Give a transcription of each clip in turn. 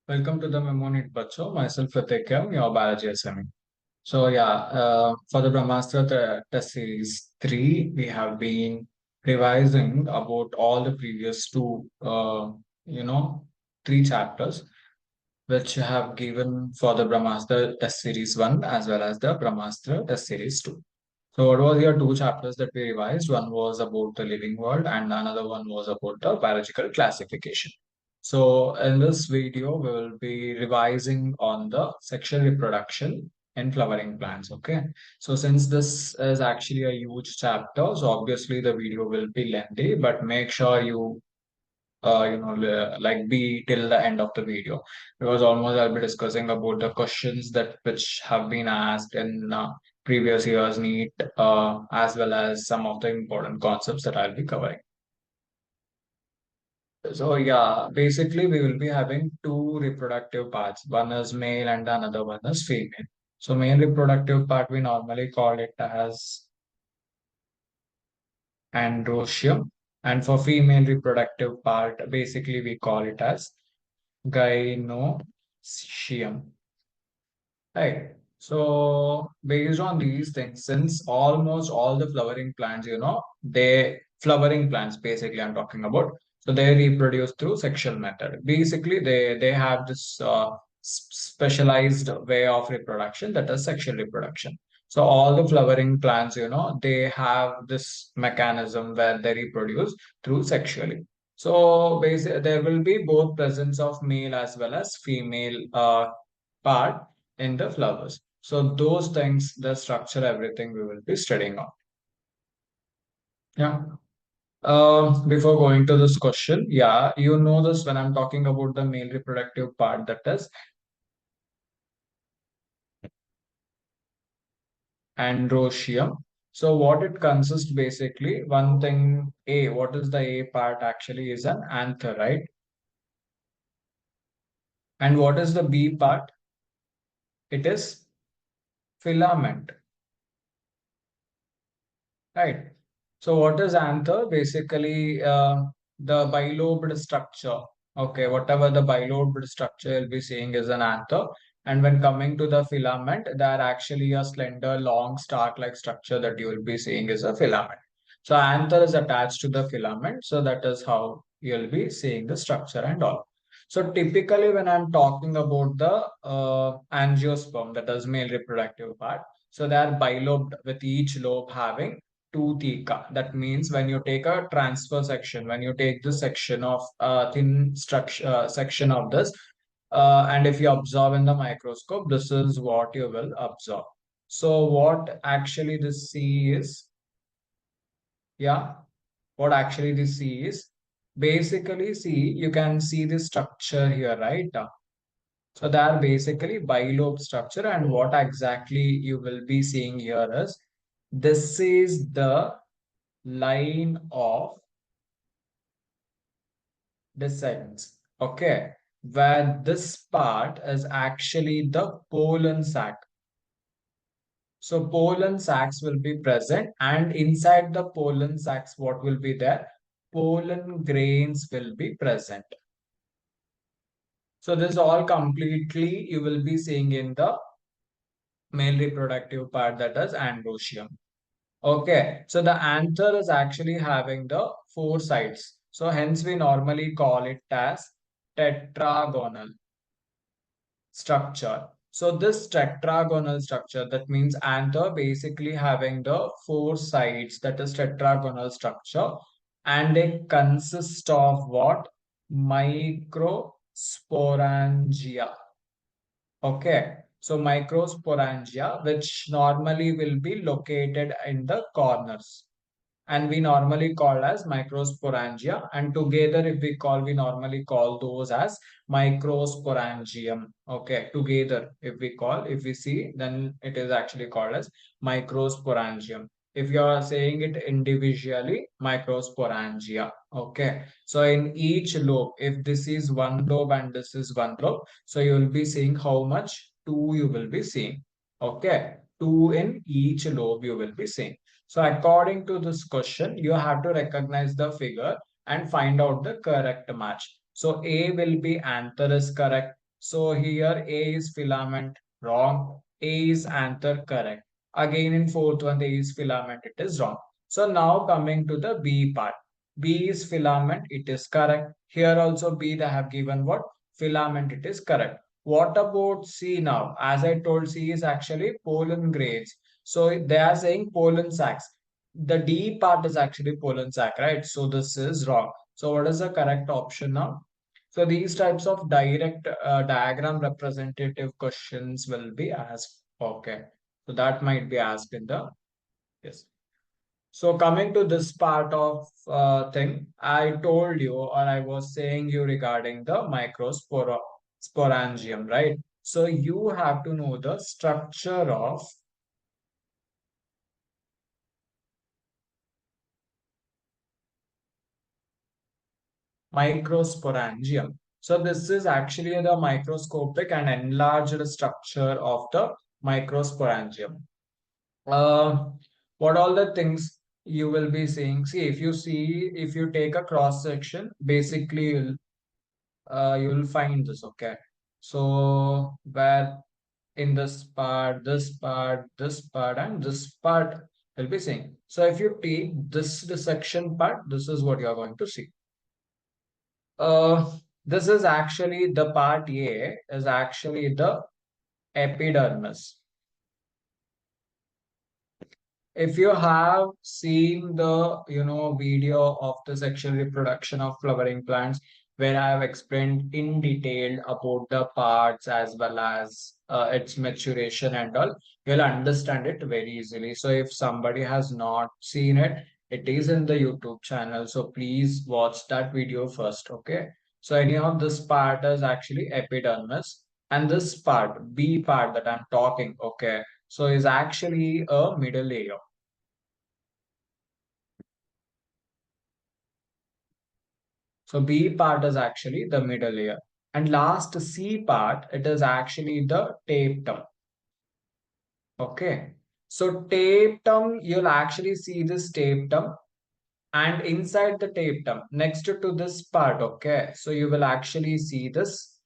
Welcome to the MEMONEET Bacho. Myself Pratyekam, your biology SME. For the Brahmastra test series 3, we have been revising about all the previous you know, three chapters which have given for the Brahmastra test series 1 as well as the Brahmastra test series 2. So what was your two chapters that we revised? One was about the living world and another one was about the biological classification. So in this video, we will be revising on the sexual reproduction in flowering plants. Okay. So since this is actually a huge chapter, so obviously the video will be lengthy, but make sure you like be till the end of the video because almost I'll be discussing about the questions that which have been asked in previous years Neet as well as some of the important concepts that I'll be covering. So yeah, basically we will be having two reproductive parts. One is male and another one is female. So male reproductive part we normally call it as androecium, and for female reproductive part basically we call it as gynoecium. Right. So based on these things, since almost all the flowering plants, they flowering plants basically I'm talking about. So they reproduce through sexual method. Basically, they have this specialized way of reproduction that is sexual reproduction. So all the flowering plants, they have this mechanism where they reproduce through sexually. So basically, there will be both presence of male as well as female part in the flowers. So those things, the structure, everything we will be studying on. Yeah. Before going to this question, yeah, you know this when I'm talking about the male reproductive part, that is androecium. So what it consists basically, one thing, A, what is the A part actually is an anther, right? And what is the B part? It is filament. Right. So what is anther? Basically, the bilobed structure. Okay, whatever the bilobed structure you'll be seeing is an anther. And when coming to the filament, they are actually a slender, long, stalk-like structure that you will be seeing is a filament. So anther is attached to the filament. So that is how you'll be seeing the structure and all. So typically, when I'm talking about the angiosperm, that is male reproductive part, so they are bilobed with each lobe having two theca. That means when you take a transfer section, when you take this section of thin structure section of this, and if you observe in the microscope, this is what you will observe. So what actually this C is, yeah, what actually this C is, basically see, you can see the structure here, right? So they are basically bilobe structure, and what exactly you will be seeing here is this is the line of descent. Okay, where this part is actually the pollen sac. So pollen sacs will be present, and inside the pollen sacs, what will be there? Pollen grains will be present. So this all completely you will be seeing in the male reproductive part, that is androecium. Okay, so the anther is actually having the four sides. So hence we normally call it as tetragonal structure. So this tetragonal structure, that means anther basically having the four sides, that is tetragonal structure, and they consist of what? Microsporangia. Okay, so microsporangia, which normally will be located in the corners, and we normally call as microsporangia, and together if we call, we normally call those as microsporangium. Okay, together if we see, then it is actually called as microsporangium. If you are saying it individually, microsporangia. Okay, so in each lobe, if this is one lobe and this is one lobe, so you will be seeing how much? Two you will be seeing. Okay, two in each lobe you will be seeing. So according to this question, you have to recognize the figure and find out the correct match. So A will be anther is correct. So here A is filament, wrong. A is anther, correct. Again in fourth one, A is filament, it is wrong. So now coming to the B part. B is filament, it is correct. Here also B, they have given what? Filament, it is correct. What about C now? As I told, C is actually pollen grains. So they are saying pollen sacs. The D part is actually pollen sac, right? So this is wrong. So what is the correct option now? So these types of direct diagram representative questions will be asked. Okay. So that might be asked in the, yes. So coming to this part of thing, I told you or I was saying you regarding the sporangium, right? So you have to know the structure of microsporangium. So this is actually the microscopic and enlarged structure of the microsporangium. Uh, what all the things you will be seeing? See, if you take a cross section, basically you'll find this. Okay, so where in this part, and this part will be seeing. So if you take this the section part, this is what you are going to see. This is actually the part A is actually the epidermis. If you have seen the video of the sexual reproduction of flowering plants, where I have explained in detail about the parts as well as its maturation and all, you'll understand it very easily. So if somebody has not seen it, it is in the YouTube channel, so please watch that video first. Okay, so anyhow, this part is actually epidermis, and this part, B part that I'm talking, okay, so is actually a middle layer. So B part is actually the middle layer. And last C part, it is actually the tapetum. Okay. So tapetum, you'll actually see this tapetum. And inside the tapetum, next to this part, okay. So you will actually see this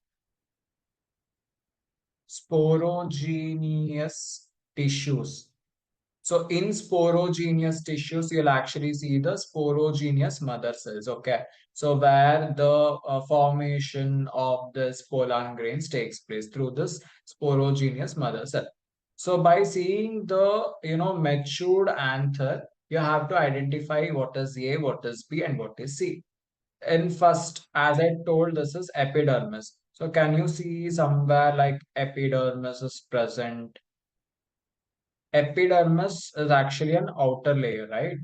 sporogenous tissues. So in sporogenous tissues, you'll actually see the sporogenous mother cells. Okay. So where the formation of this pollen grains takes place through this sporogenous mother cell. So by seeing the matured anther, you have to identify what is A, what is B, and what is C. In first, as I told, this is epidermis. So can you see somewhere like epidermis is present? Epidermis is actually an outer layer, right?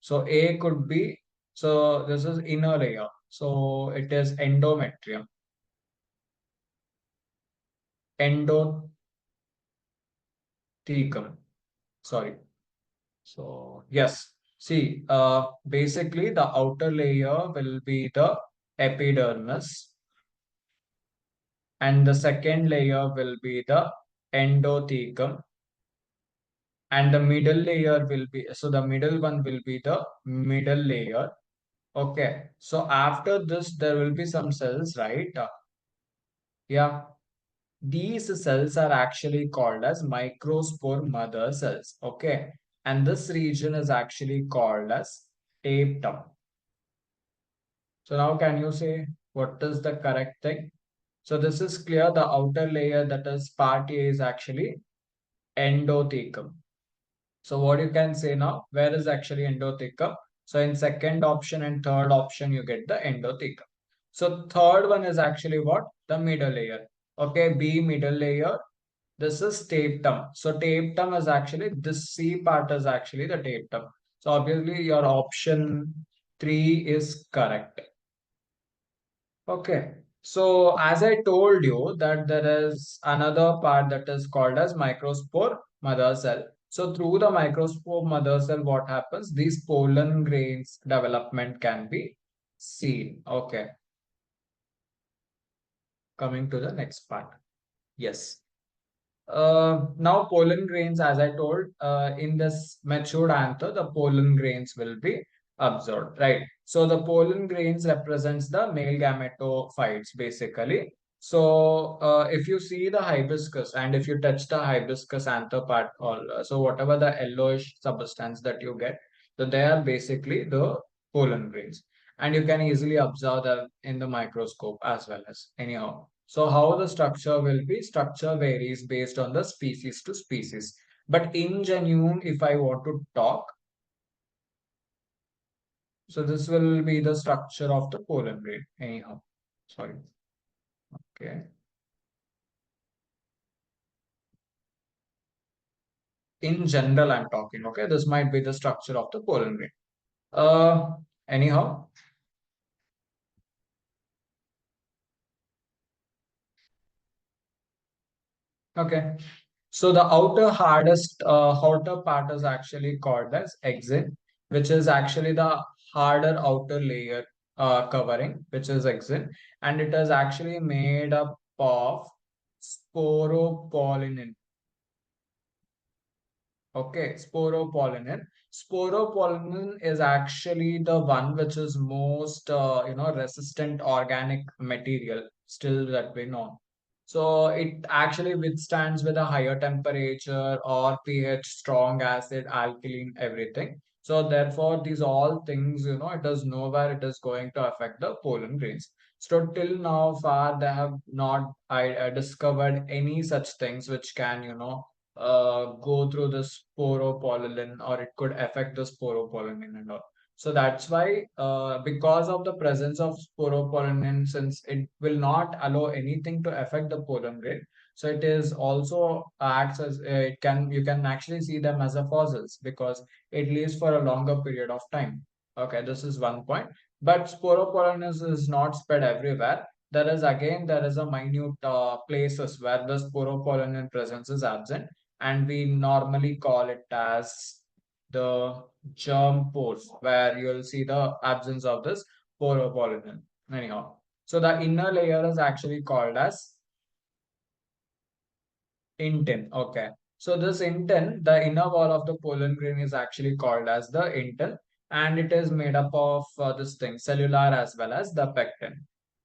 So A could be, so this is inner layer. So it is endometrium, endothecum. Sorry. So yes, see, basically the outer layer will be the epidermis, and the second layer will be the endothecum, and the middle layer will be, so the middle one will be the middle layer. Okay, so after this, there will be some cells, right? Yeah, these cells are actually called as microspore mother cells. Okay, and this region is actually called as tapetum. So now, can you say what is the correct thing? So this is clear. The outer layer, that is part A, is actually endothecum. So what you can say now, where is actually endothecum? So in second option and third option, you get the endothecum. So third one is actually what? The middle layer. Okay, B, middle layer. This is tapetum. So tapetum is actually, this C part is actually the tapetum. So obviously your option 3 is correct. Okay. So as I told you that there is another part that is called as microspore mother cell. So through the microspore mother cell, what happens? These pollen grains development can be seen. Okay. Coming to the next part. Yes. Now pollen grains, as I told, in this matured anther, the pollen grains will be absorbed, right? So the pollen grains represents the male gametophytes, basically. So if you see the hibiscus and if you touch the hibiscus anther part, or so whatever the yellowish substance that you get, so they are basically the pollen grains, and you can easily observe them in the microscope as well as anyhow. So how the structure will be? Structure varies based on the species to species. But in genuine, if I want to talk, so this will be the structure of the pollen grain anyhow. Sorry. Okay. In general, I'm talking, okay? This might be the structure of the pollen grain. Uh, anyhow, okay. So the outer part is actually called as exin, which is actually the harder outer layer covering, which is exin, and it is actually made up of sporopollenin. Okay, sporopollenin. Sporopollenin is actually the one which is most, resistant organic material still that we know. So it actually withstands with a higher temperature or pH, strong acid, alkaline, everything. So therefore, these all things, it does know where it is going to affect the pollen grains. So till now, far they have not discovered any such things which can, go through the sporopollen, or it could affect the sporopollen and all. So that's why, because of the presence of sporopollen, since it will not allow anything to affect the pollen grain, so it is also acts as it can you can actually see them as a fossils because it lives for a longer period of time. Okay, this is one point. But sporopollen is not spread everywhere. There is a minute places where the sporopollen presence is absent, and we normally call it as the germ pores, where you'll see the absence of this sporopollen. Anyhow, so the inner layer is actually called as inten. Okay. So this inten, the inner wall of the pollen grain is actually called as the inten, and it is made up of this thing, cellular as well as the pectin.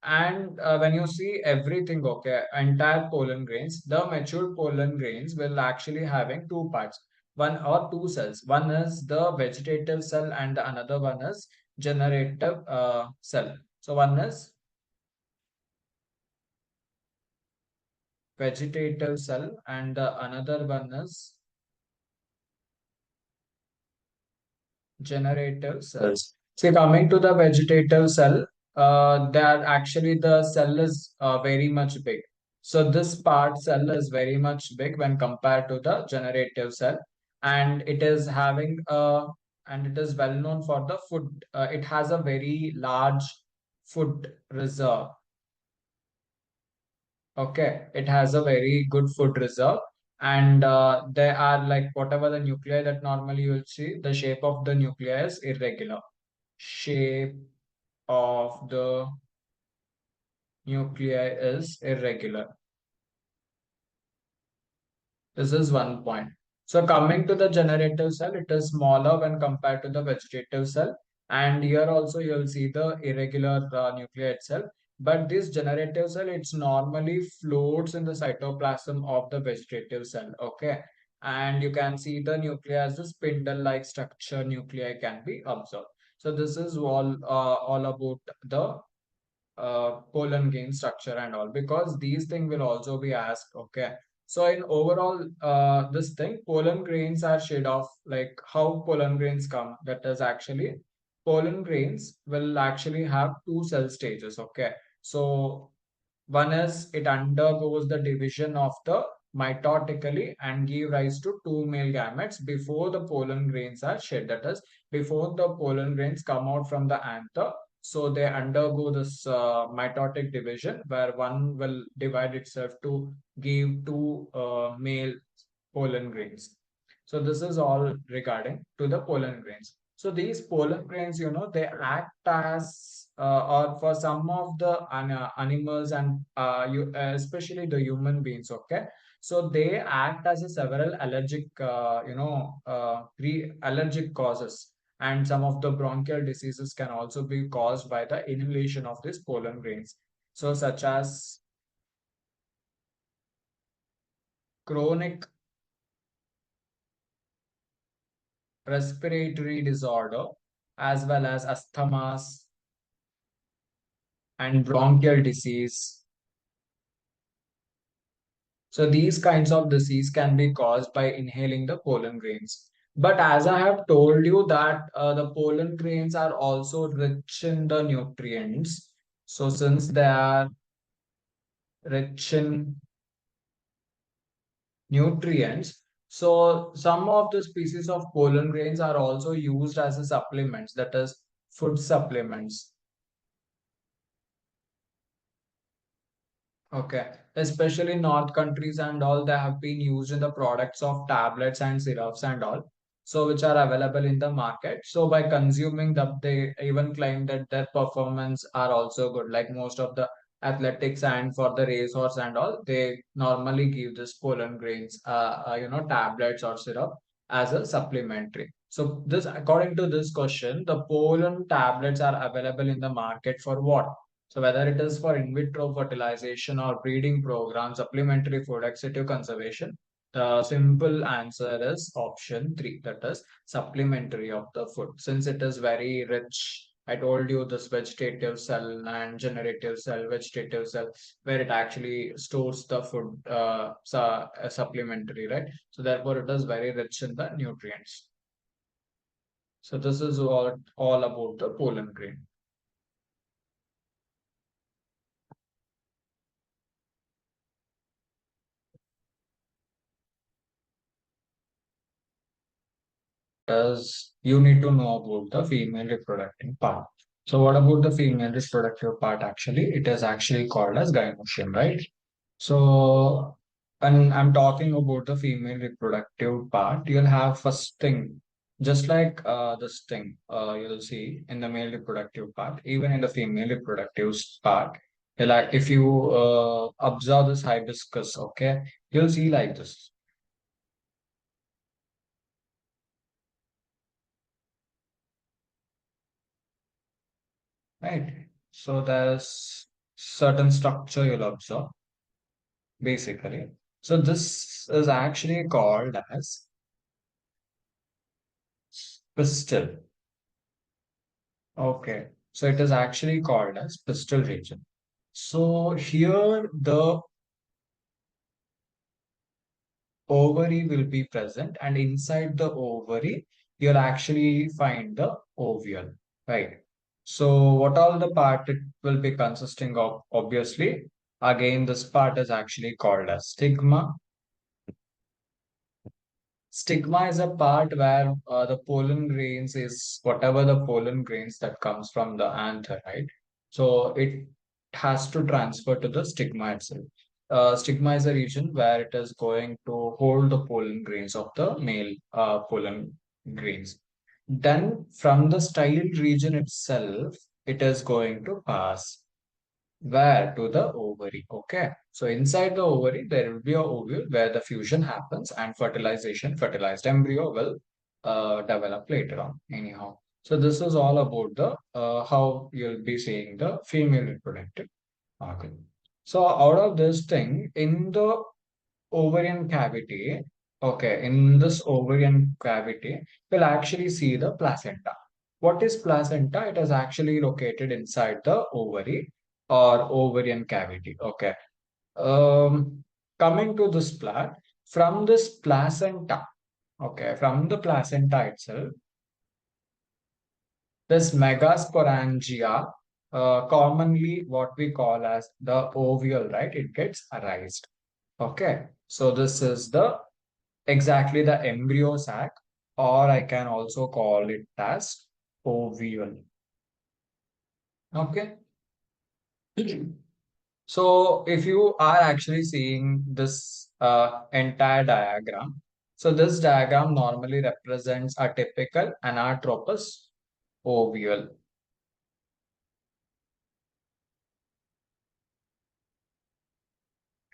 And when you see everything, okay, entire pollen grains, the mature pollen grains will actually having two parts, one or two cells. One is the vegetative cell, and the another one is generative cell. So one is vegetative cell, and the another one is generative cells. See, coming to the vegetative cell, that actually the cell is very much big. So this part cell is very much big when compared to the generative cell, and it is having and it is well known for the food. It has a very large food reserve. Okay, it has a very good food reserve, and they are like whatever the nuclei that normally you will see, the shape of the nuclei is irregular. Shape of the nuclei is irregular. This is one point. So coming to the generative cell, it is smaller when compared to the vegetative cell. And here also you'll see the irregular nuclei itself. But this generative cell, it's normally floats in the cytoplasm of the vegetative cell. Okay. And you can see the nuclei as a spindle-like structure nuclei can be observed. So this is all about the pollen gain structure and all, because these things will also be asked. Okay, so in overall this thing, pollen grains are shade of like how pollen grains come, that is actually pollen grains will actually have two cell stages. Okay, so one is it undergoes the division of the mitotically and give rise to two male gametes before the pollen grains are shed. That is, before the pollen grains come out from the anther, so they undergo this mitotic division where one will divide itself to give two male pollen grains. So this is all regarding to the pollen grains. So these pollen grains, they act as or for some of the animals and especially the human beings. Okay, so they act as a several allergic, allergic causes, and some of the bronchial diseases can also be caused by the inhalation of these pollen grains. So such as chronic respiratory disorder, as well as asthmas and bronchial disease. So these kinds of disease can be caused by inhaling the pollen grains. But as I have told you that the pollen grains are also rich in the nutrients. So since they are rich in nutrients, so some of the species of pollen grains are also used as a supplements, that is food supplements. Okay, especially North countries and all, they have been used in the products of tablets and syrups and all, so which are available in the market. So by consuming them, they even claim that their performance are also good. Like most of the athletics and for the racehorse and all, they normally give this pollen grains, tablets or syrup as a supplementary. So this, according to this question, the pollen tablets are available in the market for what? So whether it is for in vitro fertilization or breeding program, supplementary food, extensive conservation, the simple answer is option three, that is supplementary of the food. Since it is very rich, I told you this vegetative cell and generative cell, vegetative cell, where it actually stores the food supplementary, right? So therefore it is very rich in the nutrients. So this is all about the pollen grain. As you need to know about the female reproductive part. So what about the female reproductive part actually? It is actually called as gynoecium, right? So when I'm talking about the female reproductive part, you'll have first thing, just like this thing you'll see in the male reproductive part, even in the female reproductive part. Like if you observe this hibiscus, okay, you'll see like this, right? So there's certain structure you'll observe, basically. So this is actually called as pistil. Okay. So it is actually called as pistil region. So here the ovary will be present, and inside the ovary you'll actually find the ovule, right? So what all the part it will be consisting of? Obviously, again, this part is actually called as stigma. Stigma is a part where the pollen grains is whatever the pollen grains that comes from the anther, right? So it has to transfer to the stigma itself. Stigma is a region where it is going to hold the pollen grains of the male pollen grains. Then from the styled region itself, it is going to pass where? To the ovary. Okay. So inside the ovary, there will be a ovule where the fusion happens and fertilization, fertilized embryo will develop later on. Anyhow. So this is all about the how you'll be seeing the female reproductive organ. So out of this thing, in the ovarian cavity, okay, in this ovarian cavity, we'll actually see the placenta. What is placenta? It is actually located inside the ovary or ovarian cavity. Okay. Um, Coming to this plant, from this placenta, okay, from the placenta itself, this megasporangia, commonly what we call as the ovule, right? It gets arised. Okay. So this is the exactly the embryo sac, or I can also call it as ovule. Okay. So if you are actually seeing this entire diagram, so this diagram normally represents a typical anatropous ovule.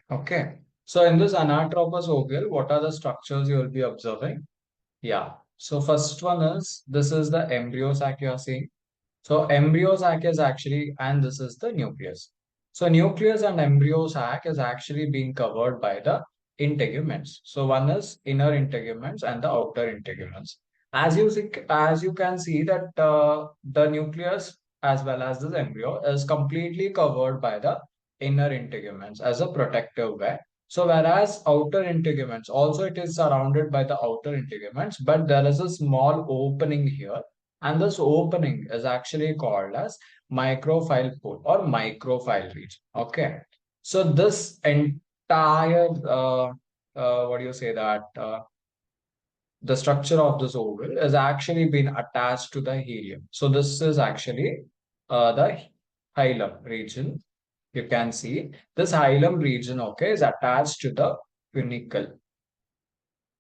Okay. So in this anatropous ovule, what are the structures you will be observing? Yeah. So first one is this is the embryo sac you are seeing. So embryo sac is actually, and this is the nucleus. So nucleus and embryo sac is actually being covered by the integuments. So one is inner integuments and the outer integuments. As you can see that the nucleus as well as this embryo is completely covered by the inner integuments as a protective way. So whereas outer integuments also it is surrounded by the outer integuments, but there is a small opening here, and this opening is actually called as microfile pole or microfile region. Okay, so this entire what do you say that the structure of this oval is actually been attached to the helium. So this is actually the hilum region. You can see this hilum region, okay, is attached to the funicle,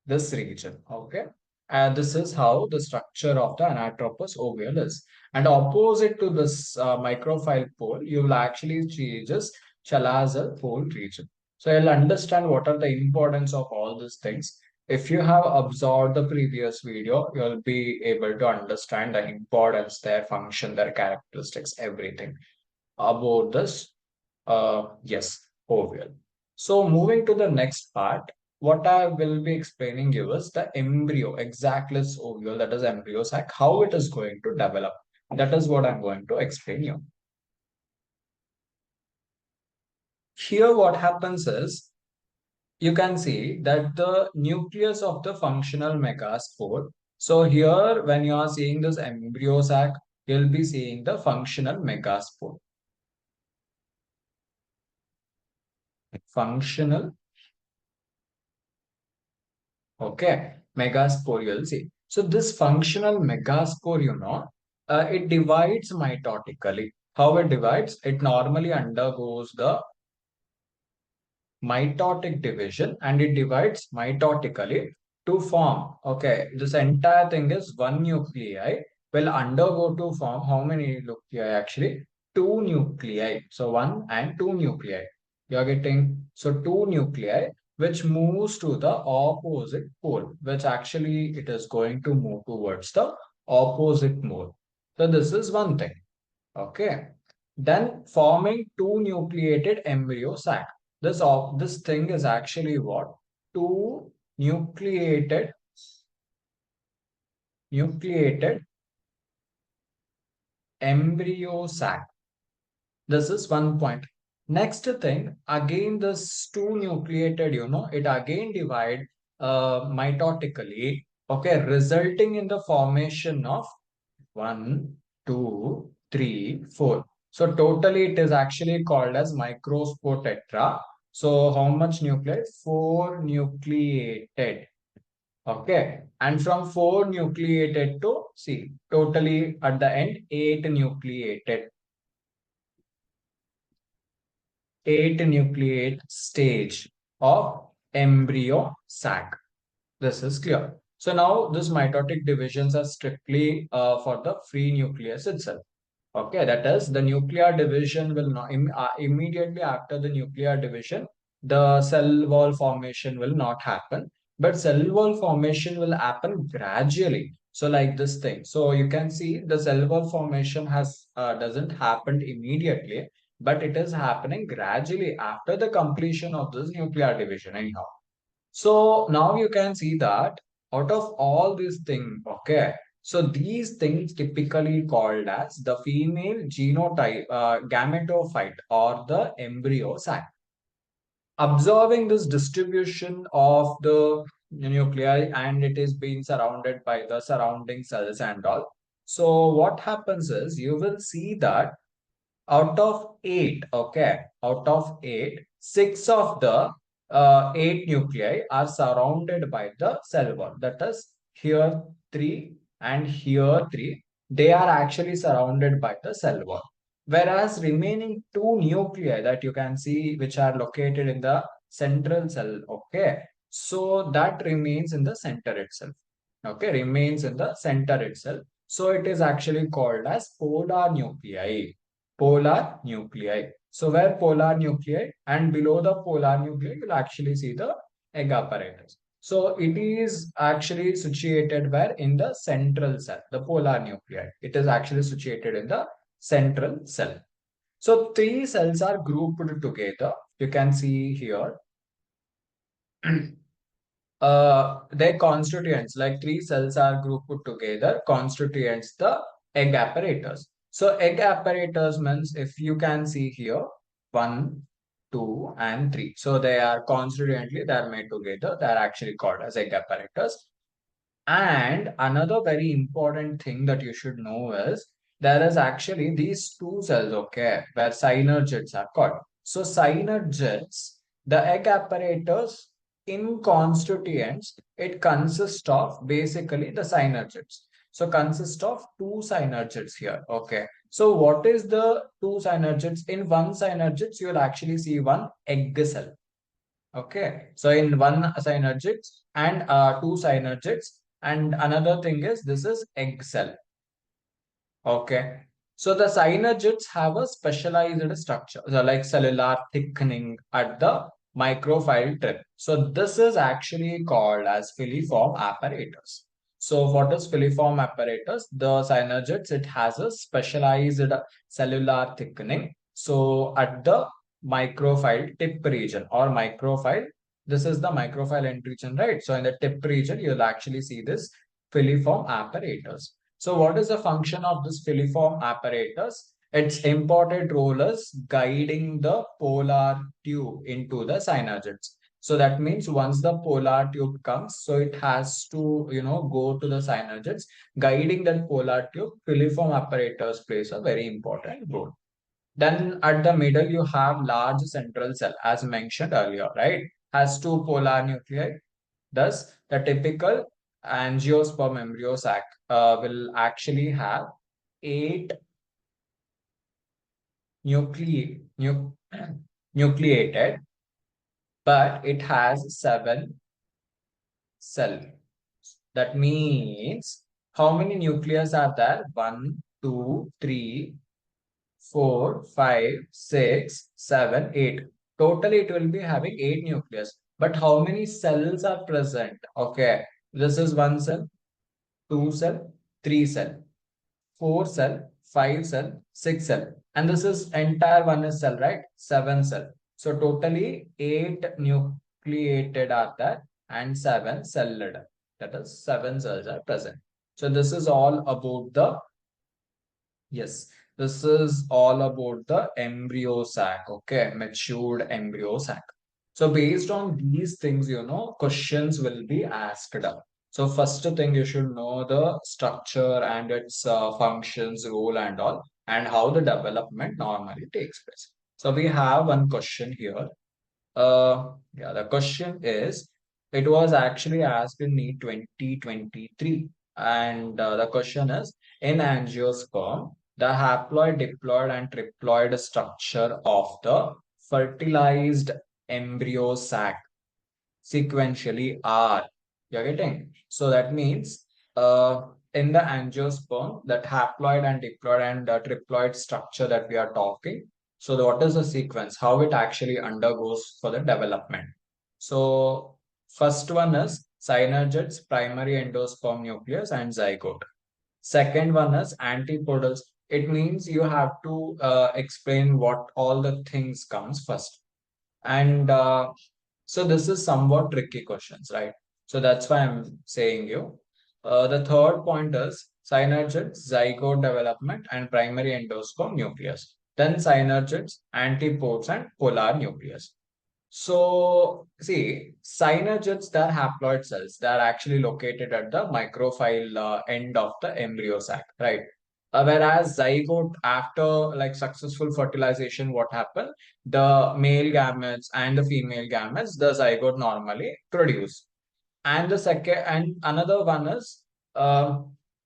this region, okay. And this is how the structure of the anatropous ovule is. And opposite to this microfile pole, you will actually see this chalazar pole region. So you'll understand what are the importance of all these things. If you have observed the previous video, you'll be able to understand the importance, their function, their characteristics, everything about this yes, ovule. So moving to the next part, what I will be explaining you is the embryo, exactless ovule, that is embryo sac, how it is going to develop. That is what I'm going to explain you. Here what happens is, you can see that the nucleus of the functional megaspore. So here when you are seeing this embryo sac, you'll be seeing the functional megaspore. Functional, okay, megaspore you'll see. So this functional megaspore, it divides mitotically. How it divides? It normally undergoes the mitotic division and it divides mitotically to form. Okay, this entire thing is one nuclei will undergo to form how many nuclei actually? Two nuclei. So one and two nuclei. You are getting so two nuclei which moves to the opposite pole, which actually it is going to move towards the opposite mole. So this is one thing. Okay. Then forming two nucleated embryo sac. This thing is actually what? Two nucleated embryo sac. This is one point. Next thing, again this two nucleated, it again divide mitotically, okay, resulting in the formation of 1, 2, 3, 4. So totally it is actually called as microspore tetra. So how much nuclei? 4 nucleated. Okay. And from 4 nucleated to see, totally at the end 8 nucleated. 8 nucleate stage of embryo sac. This is clear. So now this mitotic divisions are strictly for the free nucleus itself. Okay, that is the nuclear division will not immediately after the nuclear division, the cell wall formation will not happen, but cell wall formation will happen gradually. So like this thing. So you can see the cell wall formation has doesn't happen immediately, but it is happening gradually after the completion of this nuclear division anyhow. So now you can see that out of all these things, okay, so these things typically called as the female genotype, gametophyte or the embryo sac. Observing this distribution of the nuclei and it is being surrounded by the surrounding cells and all. So what happens is you will see that out of eight, okay, out of eight, six of the eight nuclei are surrounded by the cell wall. That is here three and here three. They are actually surrounded by the cell wall. Whereas remaining two nuclei that you can see, which are located in the central cell, okay, so that remains in the center itself. Okay, remains in the center itself. So it is actually called as polar nuclei. Polar nuclei. So where polar nuclei and below the polar nuclei, you'll actually see the egg apparatus. So it is actually situated where in the central cell, the polar nuclei. It is actually situated in the central cell. So three cells are grouped together. You can see here. their constituents, like three cells are grouped together, constituents the egg apparatus. So egg apparatus means, if you can see here, one, two, and three. So they are constituently they are made together. They are actually called as egg apparatus. And another very important thing that you should know is there is actually these two cells, okay, where synergids are called. So synergids, the egg apparatus in constituents, it consists of basically the synergids. So consist of two synergids here, okay. So what is the two synergids? In one synergids, you will actually see one egg cell. Okay, so in one synergids and two synergids, and another thing is this is egg cell. Okay, so the synergids have a specialized structure, so like cellular thickening at the microfile tip. So this is actually called as filiform apparatus. So what is filiform apparatus? The synergids, it has a specialized cellular thickening. So at the microfile tip region or microfile, this is the microfile end region, right? So in the tip region, you'll actually see this filiform apparatus. So what is the function of this filiform apparatus? Its important role is guiding the polar tube into the synergids. So that means once the polar tube comes, so it has to, go to the synergids. Guiding that polar tube, filiform apparatus plays a very important role. Then at the middle, you have large central cell, as mentioned earlier, right? Has two polar nuclei. Thus, the typical angiosperm embryo sac will actually have eight nucleated, but it has seven cell. That means how many nucleus are there? One, two, three, 4, 5, 6, 7, 8. Totally, it will be having 8 nucleus. But how many cells are present? Okay, this is one cell, two cell, three cell, four cell, five cell, six cell. And this is entire one is cell, right? Seven cell. So totally 8 nucleated are there and seven celled. That is seven cells are present. So this is all about the Yes, this is all about the embryo sac, okay, matured embryo sac. So based on these things, questions will be asked. So first thing you should know the structure and its functions, role and all, and how the development normally takes place. So we have one question here. Yeah, the question is, it was actually asked in Neet 2023. And the question is, in angiosperm, the haploid, diploid, and triploid structure of the fertilized embryo sac sequentially are. You're getting? So that means in the angiosperm, that haploid and diploid and triploid structure that we are talking. So what is the sequence? How it actually undergoes for the development. So first one is synergids, primary endosperm nucleus, and zygote. Second one is antipodals. It means you have to explain what all the things comes first. And so this is somewhat tricky questions, right? So that's why I'm saying you. The third point is synergids, zygote development, and primary endosperm nucleus. Then synergids, antipodes, and polar nucleus. So, see, synergids, they're haploid cells. They're actually located at the microfile end of the embryo sac, right? Whereas zygote, after like successful fertilization, what happened? The male gametes and the female gametes, the zygote normally produce. And the second, and another one is, uh,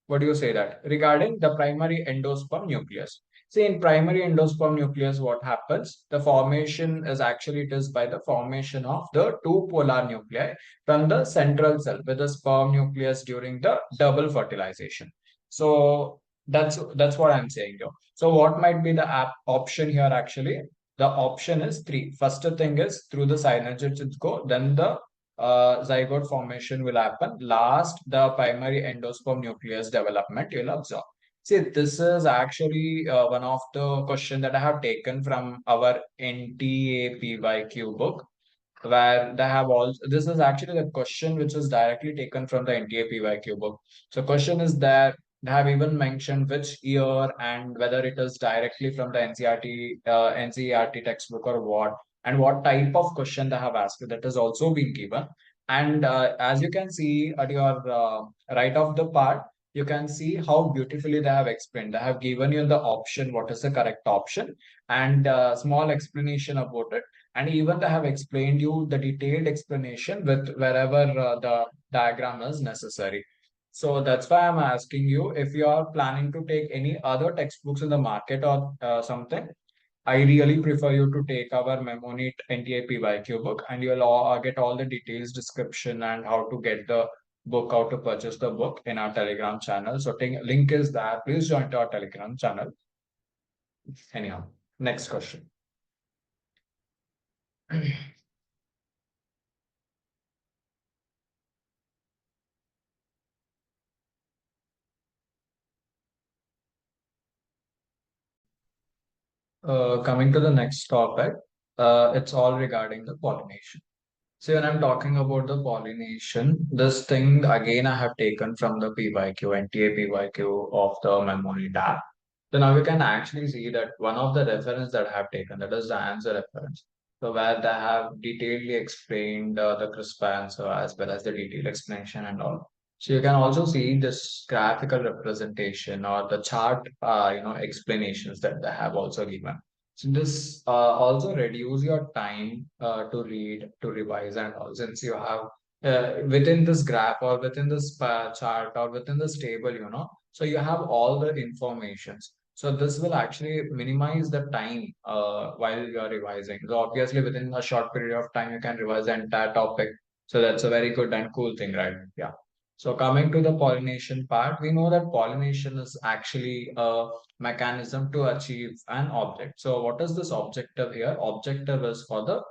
what do you say that? Regarding the primary endosperm nucleus. See, in primary endosperm nucleus, what happens? The formation is actually, it is by the formation of the two polar nuclei from the central cell with the sperm nucleus during the double fertilization. So that's what I'm saying here. So what might be the option here actually? The option is three. First thing is through the synergids it go, then the zygote formation will happen. Last, the primary endosperm nucleus development you'll observe. See, this is actually one of the question that I have taken from our NTA PYQ book. where they have also, this is actually the question which is directly taken from the NTA PYQ book. So question is that they have even mentioned which year and whether it is directly from the NCERT textbook or what, and what type of question they have asked. That is also been given. And as you can see at your right of the part, you can see how beautifully they have explained. They have given you the option, what is the correct option, and small explanation about it. And even they have explained you the detailed explanation with wherever the diagram is necessary. So that's why I'm asking you, if you are planning to take any other textbooks in the market or something, I really prefer you to take our MEMONEET NTA PYQ book, and you'll get all the details, description, and how to get the book, how to purchase the book in our Telegram channel. So link is there. Please join to our Telegram channel. Anyhow, next question. Coming to the next topic, it's all regarding the pollination. So when I'm talking about the pollination, this thing again I have taken from the PYQ, NTA PYQ of the memory tab. So now you can actually see that one of the reference that I have taken, that is the answer reference. So where they have detailedly explained the crisp answer as well as the detailed explanation and all. So you can also see this graphical representation or the chart, explanations that they have also given. So this also reduce your time to read, to revise, and all, since you have within this graph or within this chart or within this table, so you have all the informations. So this will actually minimize the time while you are revising. So obviously within a short period of time, you can revise the entire topic. So that's a very good and cool thing, right? Yeah. So coming to the pollination part, we know that pollination is actually a mechanism to achieve an object. So what is this objective here? Objective is for the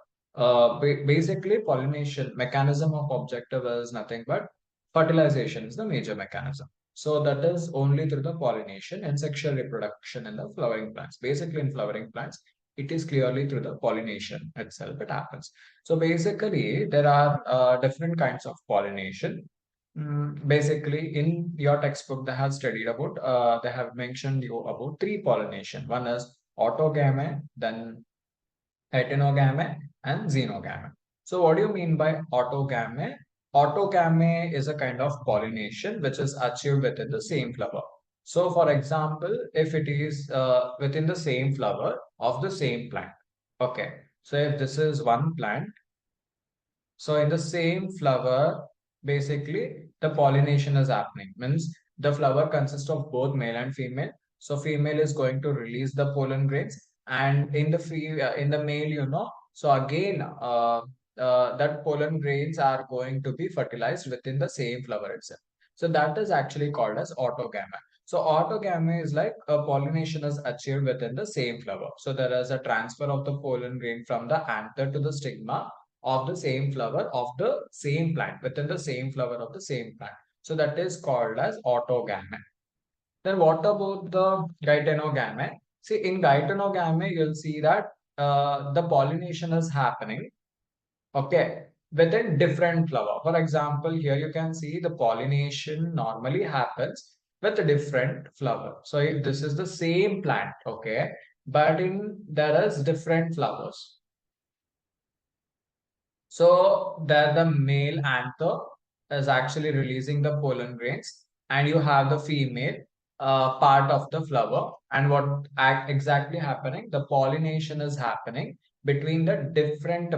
basically pollination mechanism of objective is nothing but fertilization is the major mechanism. So that is only through the pollination and sexual reproduction in the flowering plants. Basically in flowering plants, it is clearly through the pollination itself it happens. So basically there are different kinds of pollination. Basically, in your textbook, they have studied about, they have mentioned you about three pollination. One is autogamy, then heterogamy, and xenogamy. So, what do you mean by autogamy? Autogamy is a kind of pollination which is achieved within the same flower. So, for example, if it is within the same flower of the same plant. Okay. So, if this is one plant, so in the same flower, basically the pollination is happening. Means the flower consists of both male and female. So female is going to release the pollen grains, and in the male, so again, that pollen grains are going to be fertilized within the same flower itself. So that is actually called as autogamy. So autogamy is like a pollination is achieved within the same flower. So there is a transfer of the pollen grain from the anther to the stigma of the same flower of the same plant, within the same flower of the same plant. So that is called as autogamy. Then what about the gytenogamy? See, in gytenogamy, you'll see that the pollination is happening, okay, within different flower. For example, here you can see the pollination normally happens with a different flower. So if this is the same plant, okay, but in there is different flowers. So there the male anther is actually releasing the pollen grains, and you have the female part of the flower. And what exactly happening? The pollination is happening between the different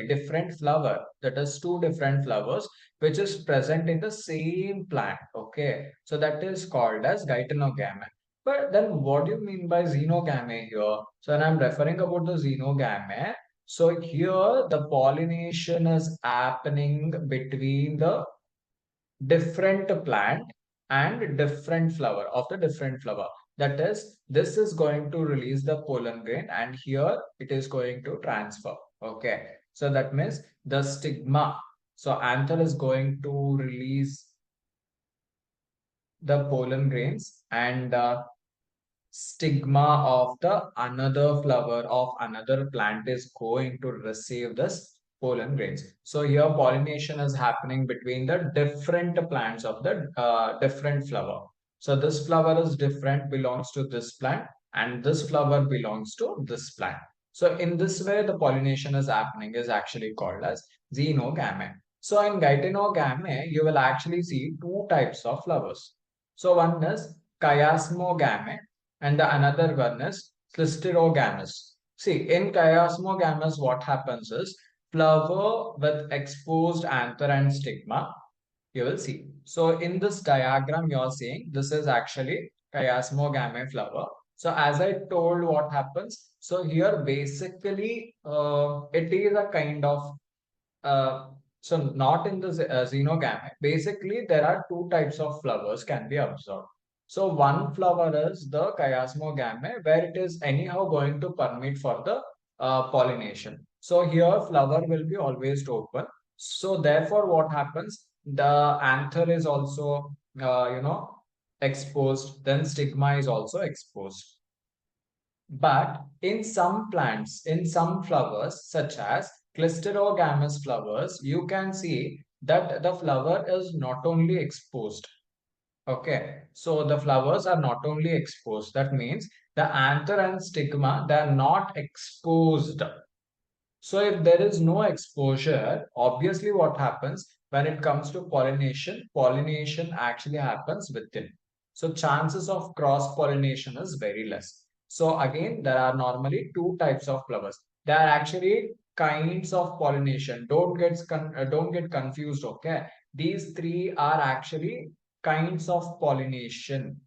different flower. That is two different flowers which is present in the same plant. Okay, so that is called as gytenogamy. But then, what do you mean by xenogamy here? So when I'm referring about the xenogamy, so here the pollination is happening between the different plant and different flower of the different flower. That is, this is going to release the pollen grain, and here it is going to transfer. Okay. So that means the stigma. So anther is going to release the pollen grains, and stigma of the another flower of another plant is going to receive this pollen grains. So here pollination is happening between the different plants of the different flower. So this flower is different, belongs to this plant, and this flower belongs to this plant. So in this way, the pollination is happening is actually called as xenogamy. So in gytenogamy, you will actually see two types of flowers. So one is chiasmogamy and the another one is clisterogamous. See, in chiasmogamous, what happens is flower with exposed anther and stigma, you will see. So in this diagram, you are seeing this is actually chiasmogame flower. So as I told what happens, so here basically it is a kind of uh, so not in the xenogame. Basically, there are two types of flowers can be observed. So one flower is the chiasmogame, where it is anyhow going to permit for the pollination. So here flower will be always open. So therefore, what happens? The anther is also exposed. Then stigma is also exposed. But in some plants, in some flowers, such as clisterogamous flowers, you can see that the flower is not only exposed. Okay, so the flowers are not only exposed. That means the anther and stigma, they are not exposed. So if there is no exposure, obviously what happens when it comes to pollination, pollination actually happens within. So chances of cross pollination is very less. So again, there are normally two types of flowers. There are actually kinds of pollination. Don't get confused. Okay, these three are actually kinds of pollination.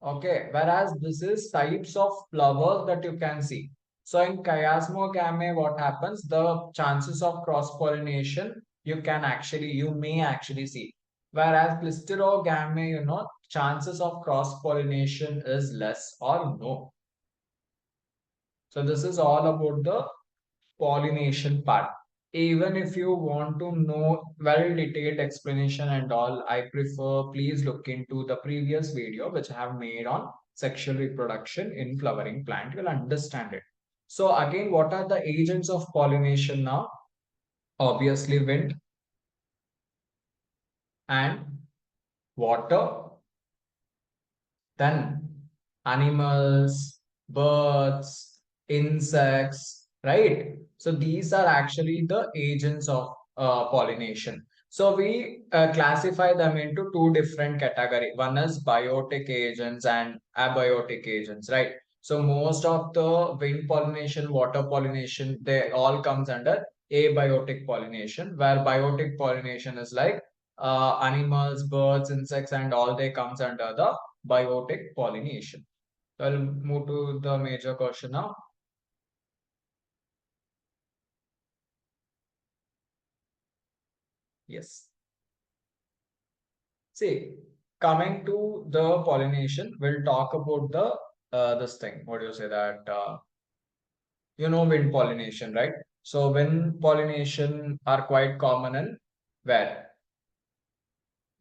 Okay, whereas this is types of flowers that you can see. So in chiasmogame, what happens? The chances of cross-pollination you may actually see. Whereas clisterogame, chances of cross-pollination is less or no. So this is all about the pollination part. Even if you want to know very detailed explanation and all, I prefer please look into the previous video which I have made on sexual reproduction in flowering plant. You'll understand it. So again, what are the agents of pollination now? Obviously, wind and water, then animals, birds, insects, right? So these are actually the agents of pollination. So we classify them into two different categories. One is biotic agents and abiotic agents, right? So most of the wind pollination, water pollination, they all comes under abiotic pollination, where biotic pollination is like animals, birds, insects, and all they comes under the biotic pollination. I'll move to the major question now. Yes. See, coming to the pollination, we'll talk about the this thing. What do you say that wind pollination, right? So wind pollination are quite common in where?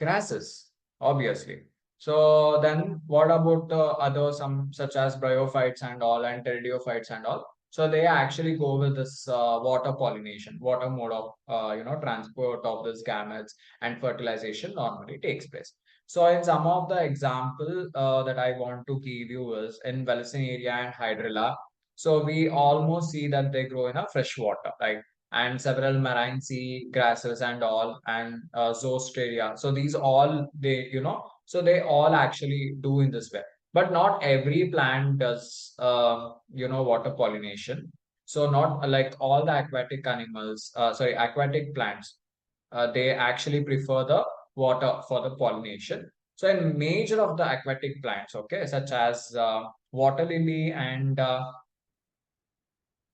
Grasses, obviously. So then what about the other some such as bryophytes and all and pteridophytes and all? So they actually go with this water pollination, water mode of transport of this gametes and fertilization normally takes place. So in some of the example that I want to give you is in Valsiniaria and Hydrilla. So we almost see that they grow in a fresh water, right? And several marine sea grasses and all and zoosteria. So these all so they all actually do in this way. But not every plant does water pollination. So not like all the aquatic animals, sorry, aquatic plants, they actually prefer the water for the pollination. So in major of the aquatic plants, okay, such as water lily and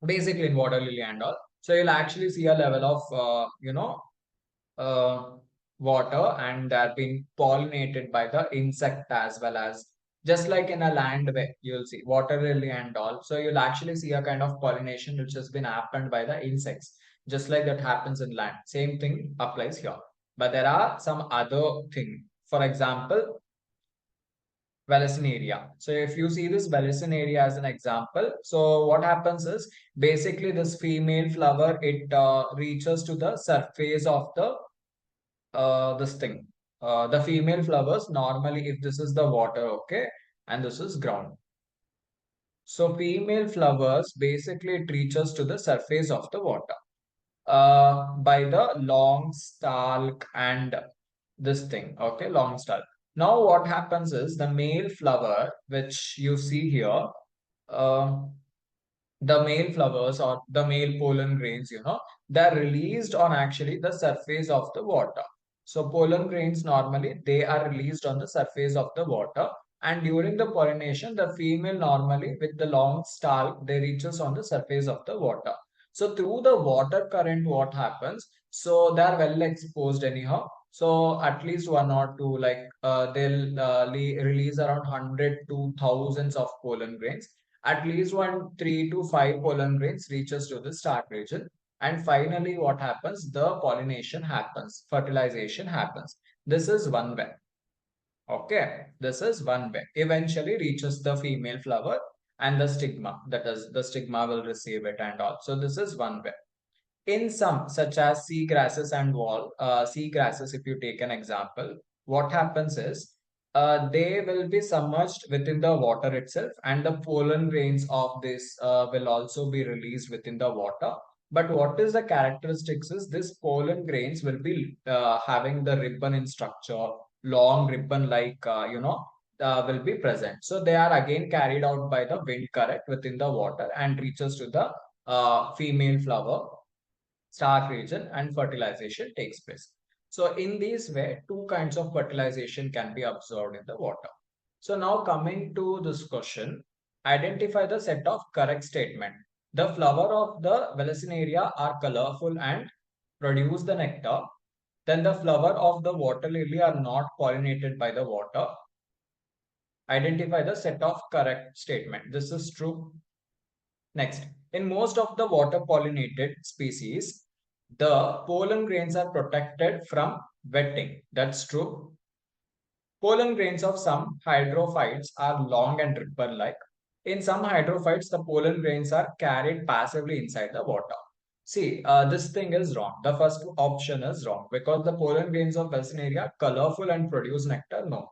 basically in water lily and all. So you'll actually see a level of uh, water and they're being pollinated by the insect as well as just like in a land way you'll see water lily and all. So you'll actually see a kind of pollination which has been happened by the insects, just like that happens in land. Same thing applies here. But there are some other thing. For example, Vallisneria. So if you see this Vallisneria as an example, so what happens is basically this female flower, it reaches to the surface of the this thing. The female flowers normally, if this is the water, okay, and this is ground. So female flowers basically it reaches to the surface of the water by the long stalk and this thing, okay, long stalk. Now what happens is the male flower, which you see here, uh, the male flowers or the male pollen grains, they're released on actually the surface of the water. So pollen grains normally they are released on the surface of the water, and during the pollination, the female normally with the long stalk they reaches on the surface of the water. So through the water current, what happens? So they are well exposed anyhow. So at least one or two, like they'll release around 100 to thousands of pollen grains. At least one 3 to 5 pollen grains reaches to the start region. And finally, what happens? The pollination happens, fertilization happens. This is one way. Okay, this is one way. Eventually reaches the female flower and the stigma. That is, the stigma will receive it and all. So this is one way. In some, such as sea grasses and sea grasses, if you take an example, what happens is they will be submerged within the water itself, and the pollen grains of this will also be released within the water. But what is the characteristics is this pollen grains will be having the ribbon in structure, long ribbon like will be present. So they are again carried out by the wind current within the water and reaches to the female flower stalk region, and fertilization takes place. So in this way, two kinds of fertilization can be observed in the water. So now coming to this question, identify the set of correct statement. The flower of the Vallisneria are colorful and produce the nectar. Then the flower of the water lily are not pollinated by the water. Identify the set of correct statement. This is true. Next, in most of the water pollinated species, the pollen grains are protected from wetting. That's true. Pollen grains of some hydrophytes are long and ripple-like. In some hydrophytes, the pollen grains are carried passively inside the water. See, this thing is wrong. The first option is wrong because the pollen grains of Western are colorful and produce nectar. No,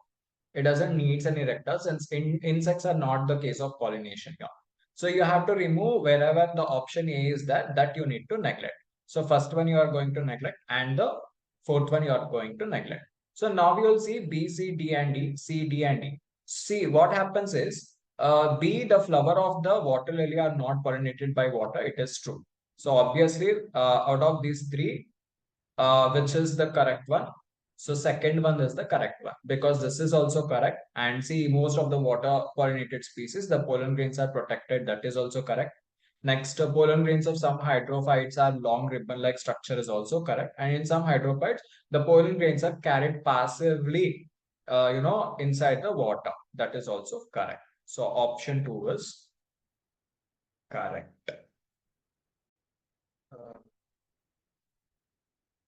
it doesn't need any nectar since insects are not the case of pollination here. So you have to remove wherever the option A is that you need to neglect. So first one you are going to neglect and the fourth one you are going to neglect. So now we will see B, C, D and D, C, D and D. See what happens is B, the flower of the water lily are not pollinated by water. It is true. So obviously out of these three, which is the correct one? So second one is the correct one because this is also correct. And see, most of the water pollinated species, the pollen grains are protected. That is also correct. Next, pollen grains of some hydrophytes are long ribbon-like structure is also correct. And in some hydrophytes, the pollen grains are carried passively, inside the water. That is also correct. So option 2 is correct. Uh,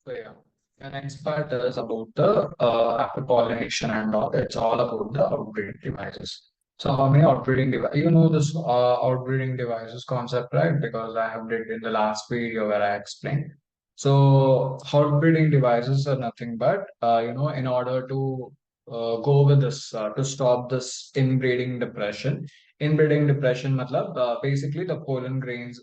So yeah, the next part is about the after pollination and all. It's all about the outbreeding devices. So how many outbreeding devices? You know this outbreeding devices concept, right? Because I have did in the last video where I explained. So outbreeding devices are nothing but in order to go with this to stop this inbreeding depression. Inbreeding depression, matlab, basically the pollen grains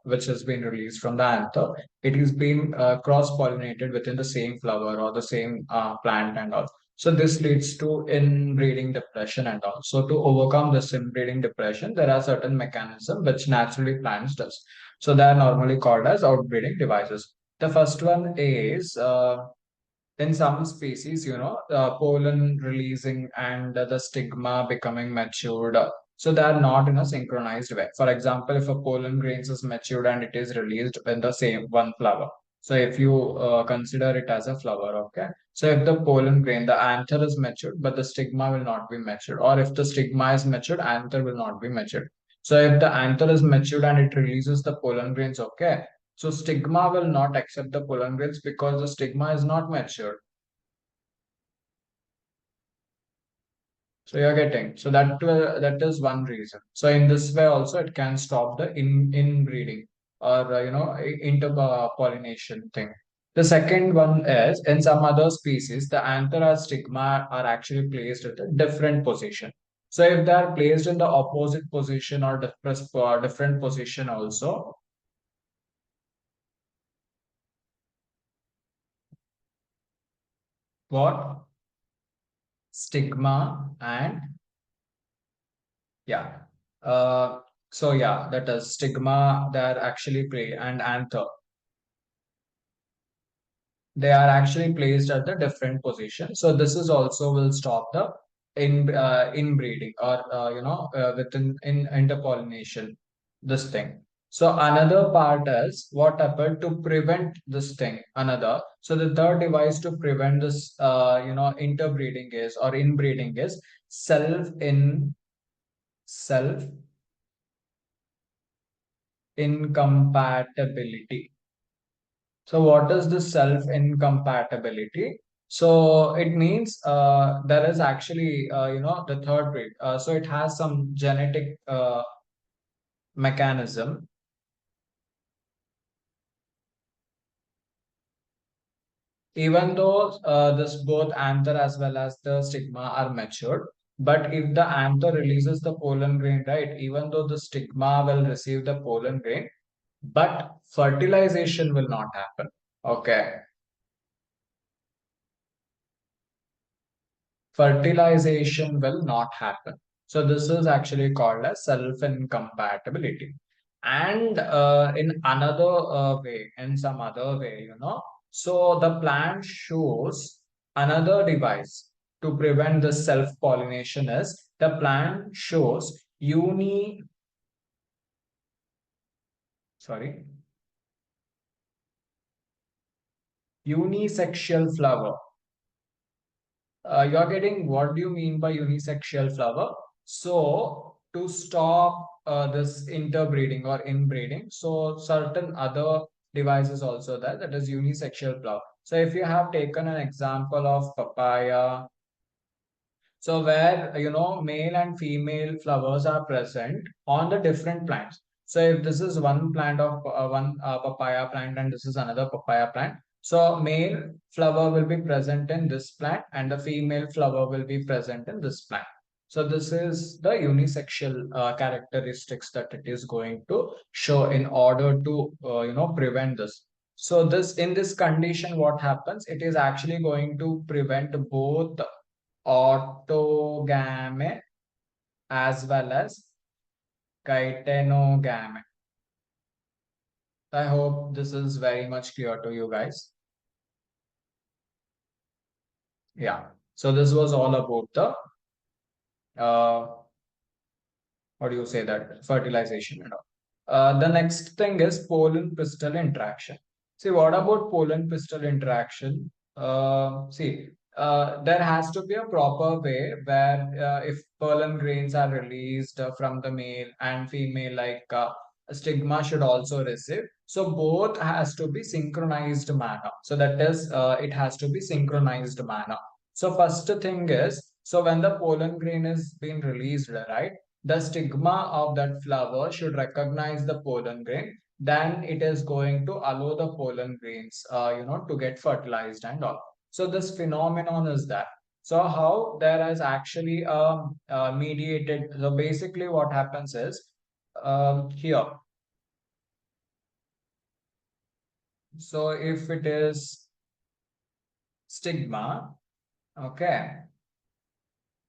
which has been released from the anther, it is being cross-pollinated within the same flower or the same plant and all. So this leads to inbreeding depression and all. So to overcome this inbreeding depression, there are certain mechanisms which naturally plants does. So they are normally called as outbreeding devices. The first one is in some species, pollen releasing and the stigma becoming matured. So they are not in a synchronized way. For example, if a pollen grains is matured and it is released in the same one flower. So if you consider it as a flower, okay. So if the pollen grain, the anther is matured, but the stigma will not be matured. Or if the stigma is matured, anther will not be matured. So if the anther is matured and it releases the pollen grains, okay. So stigma will not accept the pollen grains because the stigma is not matured. So you're getting, so that is one reason. So in this way also it can stop the inbreeding or interpollination thing. The second one is in some other species the anther or stigma are actually placed at a different position. So if they are placed in the opposite position or different position also, what stigma and yeah. So yeah, that is stigma. They are actually play and anther. They are actually placed at the different position. So this is also will stop the inbreeding or within in interpollination. This thing. So another part is what happened to prevent this thing. Another. So the third device to prevent this interbreeding is or inbreeding is self incompatibility. So what is the self incompatibility? So it means there is actually the third breed. So it has some genetic mechanism. Even though this both anther as well as the stigma are matured, but if the anther releases the pollen grain, right? Even though the stigma will receive the pollen grain, but fertilization will not happen. Okay. Fertilization will not happen. So this is actually called as self-incompatibility. And in another way, in some other way, so the plant shows another device to prevent the self-pollination is the plant shows sorry, unisexual flower. You're getting what do you mean by unisexual flower? So to stop this interbreeding or inbreeding, so certain other devices also there, that is unisexual flower. So if you have taken an example of papaya, so where male and female flowers are present on the different plants. So if this is one plant of one papaya plant and this is another papaya plant, so male flower will be present in this plant and the female flower will be present in this plant. So this is the unisexual characteristics that it is going to show in order to prevent this. So this in this condition, what happens? It is actually going to prevent both autogamy as well as gytenogamy. I hope this is very much clear to you guys. Yeah. So this was all about the what do you say that fertilization and all. The next thing is pollen pistil interaction. See, what about pollen pistil interaction? There has to be a proper way where if pollen grains are released from the male and female, like stigma should also receive. So both has to be synchronized manner. So that is, it has to be synchronized manner. So first thing is, so when the pollen grain is being released, right? The stigma of that flower should recognize the pollen grain. Then it is going to allow the pollen grains, to get fertilized and all. So this phenomenon is that. So how there is actually a mediated. So basically, what happens is here. So if it is stigma, okay.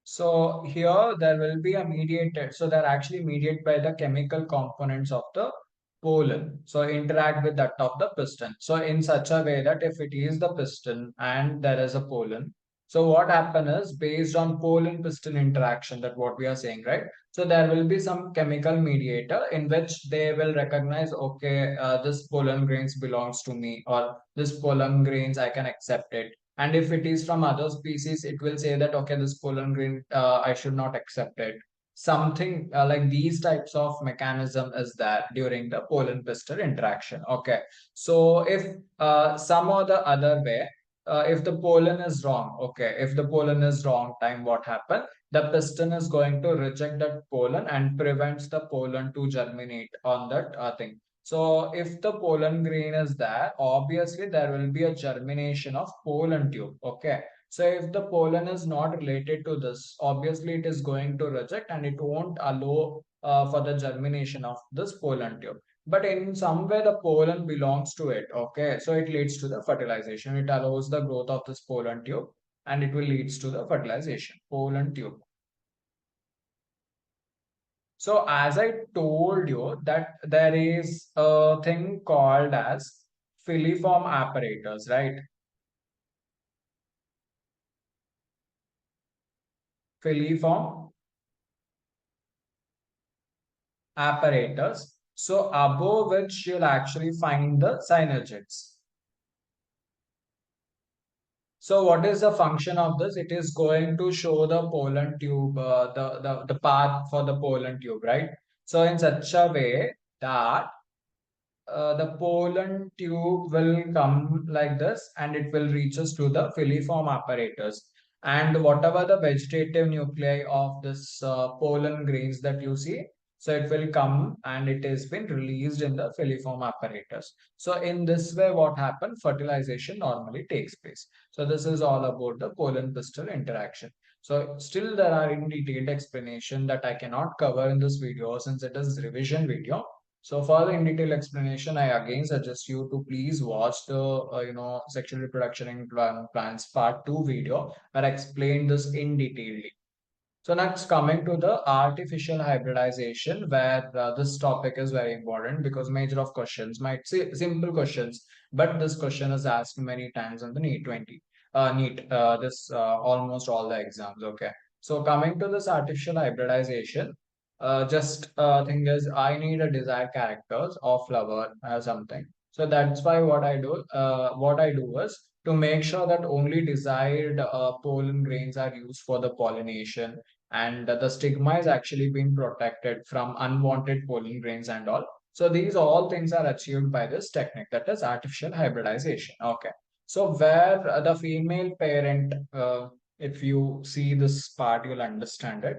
So here there will be a mediated. So they're actually mediated by the chemical components of the pollen. So interact with that of the piston. So in such a way that if it is the piston and there is a pollen, so what happen is based on pollen piston interaction, that what we are saying, right? So there will be some chemical mediator in which they will recognize, okay, this pollen grains belongs to me, or this pollen grains I can accept it. And if it is from other species, it will say that, okay, this pollen grain, I should not accept it. Something like these types of mechanism is there during the pollen pistil interaction. Okay. So if some or the other way, if the pollen is wrong, okay, if the pollen is wrong time, what happens? the piston is going to reject that pollen and prevents the pollen to germinate on that thing. So if the pollen grain is there, obviously there will be a germination of pollen tube. Okay. So if the pollen is not related to this, obviously it is going to reject and it won't allow for the germination of this pollen tube. But in some way the pollen belongs to it. Okay. So it leads to the fertilization. It allows the growth of this pollen tube and it will leads to the fertilization, pollen tube. So as I told you that there is a thing called as filiform apparatus, right? Filiform apparatus. So above which you'll actually find the synergids. So what is the function of this? It is going to show the pollen tube, the path for the pollen tube, right? So in such a way that the pollen tube will come like this and it will reach us to the filiform apparatus. And whatever the vegetative nuclei of this pollen grains that you see, so it will come and it has been released in the filiform apparatus. So in this way, what happens? Fertilization normally takes place. So this is all about the pollen pistil interaction. So still there are in detailed explanation that I cannot cover in this video since it is revision video. So for the in detail explanation, I again suggest you to please watch the sexual reproduction in plants part 2 video where I explain this in detail. So next coming to the artificial hybridization where this topic is very important because major of questions might say simple questions, but this question is asked many times on the NEET 20, NEET, this almost all the exams. Okay. So coming to this artificial hybridization, just thing is I need a desired characters of flower or something. So that's why what I do is to make sure that only desired pollen grains are used for the pollination and the stigma is actually being protected from unwanted pollen grains and all. So these all things are achieved by this technique that is artificial hybridization. Okay. So where the female parent, if you see this part, you'll understand it.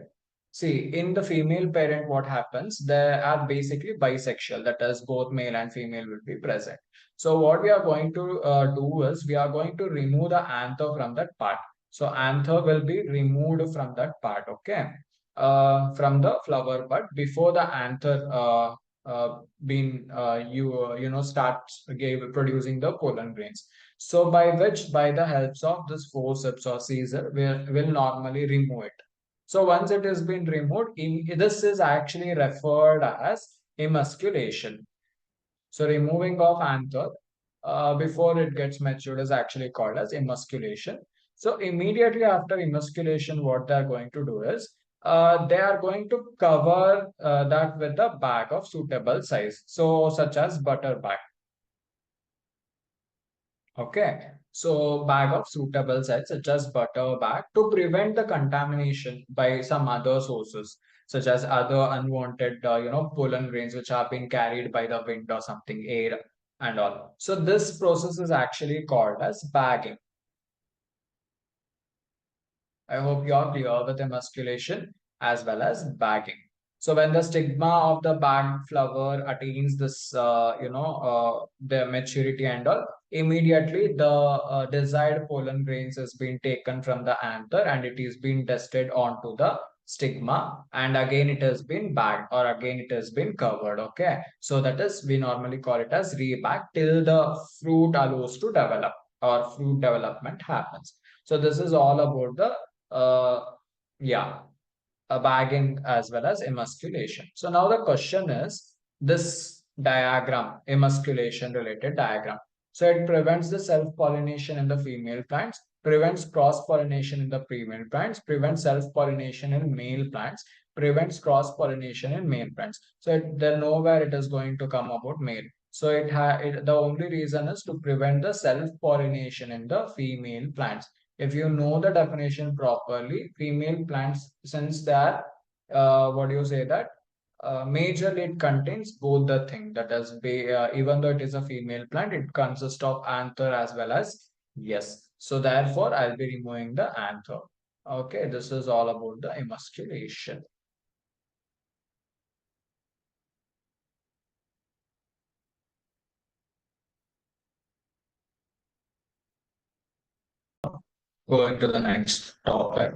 See, in the female parent, what happens? They are basically bisexual, that is, both male and female will be present. So, what we are going to do is we are going to remove the anther from that part. So, anther will be removed from that part, okay? From the flower bud before the anther being starts producing the pollen grains. So, by the helps of this forceps or Caesar, we will normally remove it. So once it has been removed, this is actually referred as emasculation. So removing of anther before it gets matured is actually called as emasculation. So immediately after emasculation, what they are going to do is they are going to cover that with a bag of suitable size. So such as butter bag. Okay, so bag of suitable size such as butter bag to prevent the contamination by some other sources such as other unwanted pollen grains which are being carried by the wind or something air and all. So this process is actually called as bagging. I hope you are clear with emasculation as well as bagging. So when the stigma of the bagged flower attains this, the maturity and all, immediately the desired pollen grains has been taken from the anther and it is being tested onto the stigma and again it has been bagged or again it has been covered. Okay. So that is, we normally call it as rebag till the fruit allows to develop or fruit development happens. So this is all about the yeah, bagging as well as emasculation. So now the question is this diagram, emasculation related diagram. So it prevents the self-pollination in the female plants, prevents cross-pollination in the female plants, prevents self-pollination in male plants, prevents cross-pollination in male plants. So there nowhere it is going to come about male. So the only reason is to prevent the self-pollination in the female plants. If you know the definition properly, female plants, since they are, what do you say that? Majorly it contains both the thing that is, even though it is a female plant, it consists of anther as well as yes. So therefore, I'll be removing the anther. Okay, this is all about the emasculation. Going to the next topic.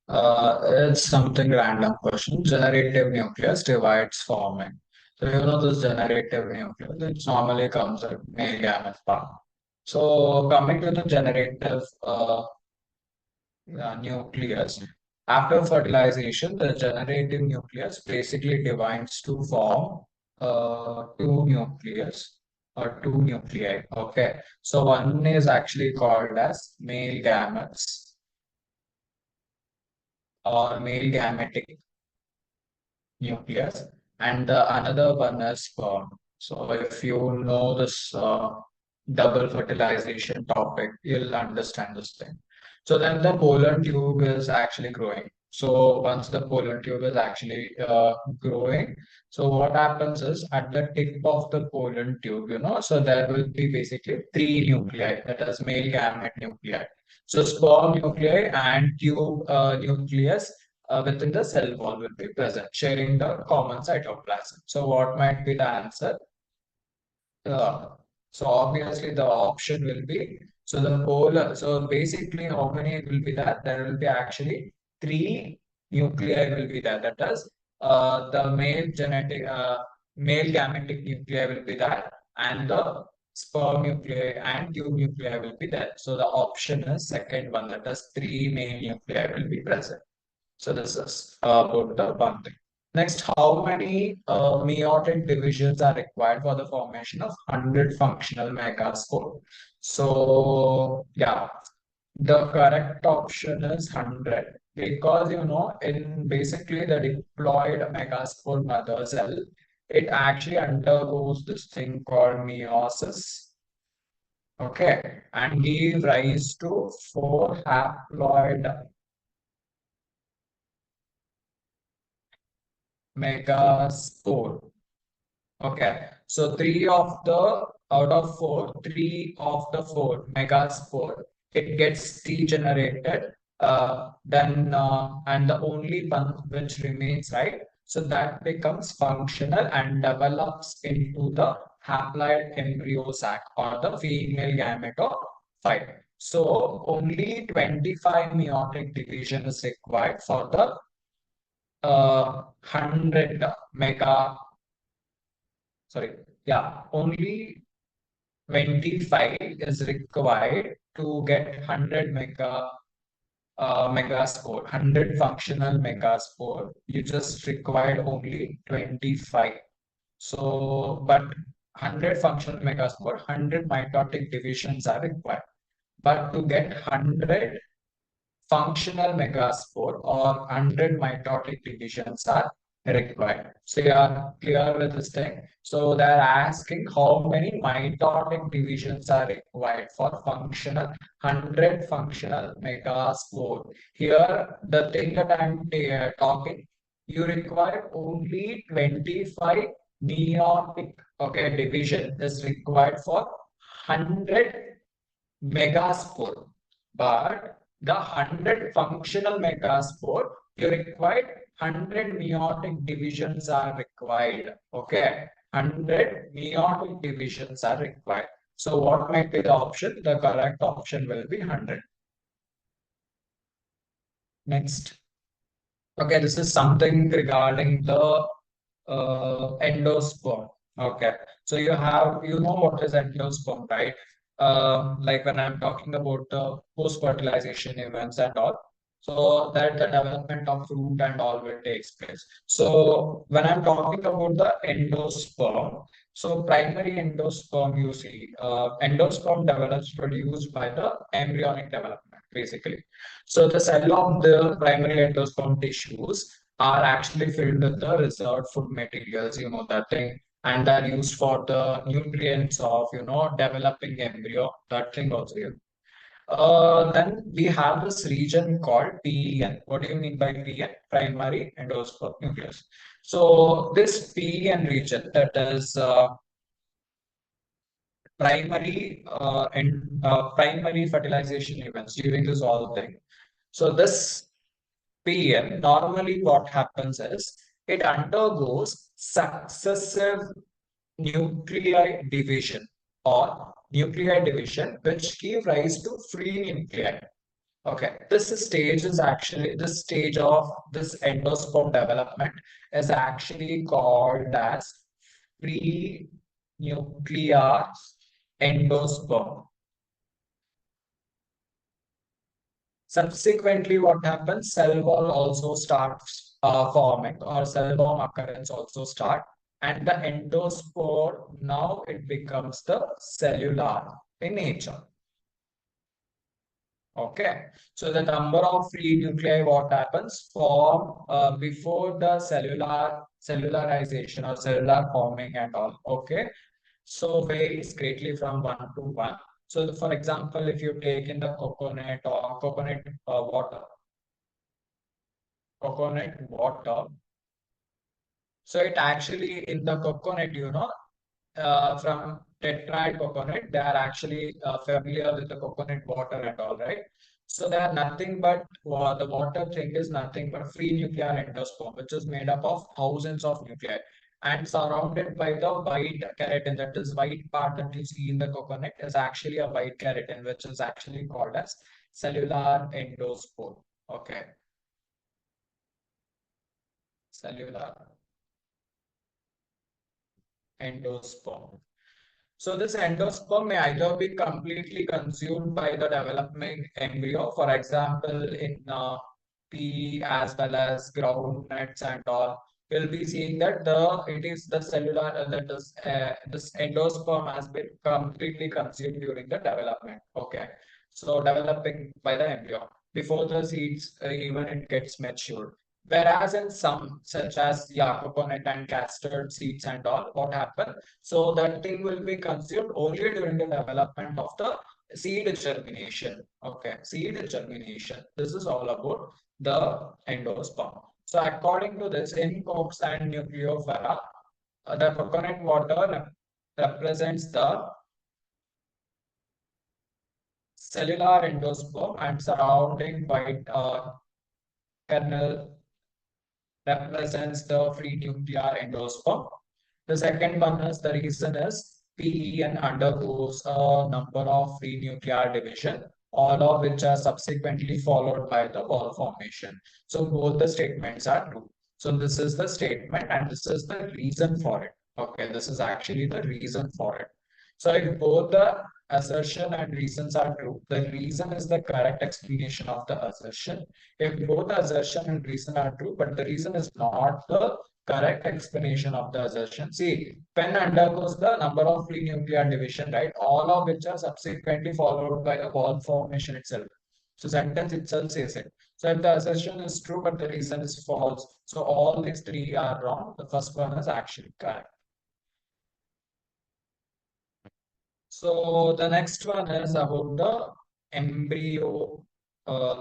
It's something random question. Generative nucleus divides forming. So you know this generative nucleus, it normally comes at male gamete part. So coming to the generative nucleus, after fertilization, the generative nucleus basically divides to form two nucleus or two nuclei. Okay, so one is actually called as male gametes or male gametic nucleus, and the another one is sperm. So if you know this double fertilization topic, you'll understand this thing. So then the pollen tube is actually growing. So once the pollen tube is actually growing, so what happens is at the tip of the pollen tube, so there will be basically three nuclei, that is male gamete nuclei. So sperm nuclei and tube nucleus within the cell wall will be present, sharing the common cytoplasm. So what might be the answer? Uh, so obviously the option will be so the polar. So basically, how many will be that? There will be actually three nuclei will be there. That is, the male gametic nuclei will be there, and the sperm nuclei and tube nuclei will be there. So the option is second one. That is, three male nuclei will be present. So this is about the one thing. Next, how many meiotic divisions are required for the formation of 100 functional megaspore? So yeah, the correct option is 100 because in basically the diploid megaspore mother cell, it actually undergoes this thing called meiosis. Okay, and give rise to four haploid megaspore. Okay, so out of four, three of the four megaspore, it gets degenerated. And the only one which remains, right? So that becomes functional and develops into the haploid embryo sac or the female gametophyte. So only 25 meiotic division is required for the 100 mega sorry, yeah, only 25 is required to get 100 megaspore, 100 functional megaspore. You just required only 25. So, but 100 functional megaspore, 100 mitotic divisions are required. But to get 100 functional megaspore or 100 mitotic divisions are required. So you are clear with this thing. So they are asking how many mitotic divisions are required for functional 100 functional megaspore. Here, the thing that I'm talking, you require only 25 meiotic division is required for 100 megaspore. But the 100 functional megaspore, you require 100 meiotic divisions are required. Okay, 100 meiotic divisions are required. So what might be the option? The correct option will be 100. Next. Okay, this is something regarding the endosperm. Okay, so you know what is endosperm, right? Like when I'm talking about the post-fertilization events and all, so that the development of fruit and all will take place. So when I'm talking about the endosperm, so primary endosperm, you see, endosperm develops produced by the embryonic development, basically. So the cell of the primary endosperm tissues are actually filled with the reserved food materials, that thing, and are used for the nutrients of, developing embryo, that thing also. Then we have this region called PEN. What do you mean by PEN? Primary endosperm nucleus. So this PEN region, that is primary fertilization events during this all thing. So this PN, normally what happens is it undergoes successive nuclei division or nuclei division, which give rise to free nuclei. Okay, this stage of this endosperm development is actually called as free nuclear endosperm. Subsequently, what happens? Cell wall also starts forming, or cell bomb occurrence also start, and the endospore now it becomes the cellular in nature. Okay, so the number of free nuclei, what happens, form before the cellularization or cellular forming and all. Okay, so varies greatly from one to one. So, for example, if you take in the coconut water, so it actually in the coconut, from tetrad coconut, they are actually familiar with the coconut water and all, right? So they are nothing but the water thing is nothing but free nuclear endosperm, which is made up of thousands of nuclei and surrounded by the white keratin. That is white part that you see in the coconut is actually a white keratin, which is actually called as cellular endospore. Okay, cellular endosperm. So this endosperm may either be completely consumed by the developing embryo, for example, in pea as well as groundnuts and all. We'll be seeing that it is the cellular that is this endosperm has been completely consumed during the development. Okay, so developing by the embryo before the seeds even it gets matured. Whereas in some, such as coconut and castor seeds and all, what happens? So that thing will be consumed only during the development of the seed germination. Okay, seed germination. This is all about the endosperm. So according to this, in Cox and Nucleophora, the coconut water represents the cellular endosperm and surrounding white kernel represents the free nuclear endosperm. The second one is the reason is PEN undergoes a number of free nuclear division, all of which are subsequently followed by the ball formation. So both the statements are true. So this is the statement and this is the reason for it. Okay, this is actually the reason for it. So if both the assertion and reasons are true, the reason is the correct explanation of the assertion. If both the assertion and reason are true, but the reason is not the correct explanation of the assertion. See, pen undergoes the number of free nuclear division, right? All of which are subsequently followed by the ball formation itself. So sentence itself says it. So if the assertion is true, but the reason is false, so all these three are wrong. The first one is actually correct. So the next one is about the embryo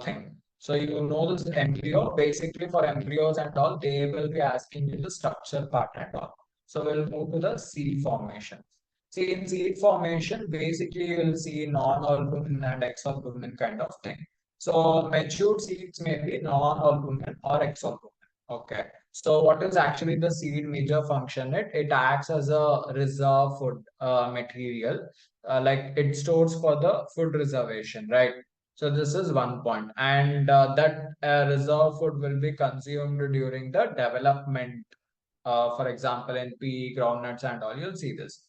thing. So you know this embryo, basically for embryos and all, they will be asking you the structure part and all. So we'll move to the seed formation. See, in seed formation, basically you will see non-albumin and exalbumin kind of thing. So matured seeds may be non-albumin or exalbumin. Okay. So what is actually the seed major function? It acts as a reserve food material, like it stores for the food reservation, right? So this is one point, and that reserve food will be consumed during the development. For example, in pea, groundnuts, and all, you'll see this.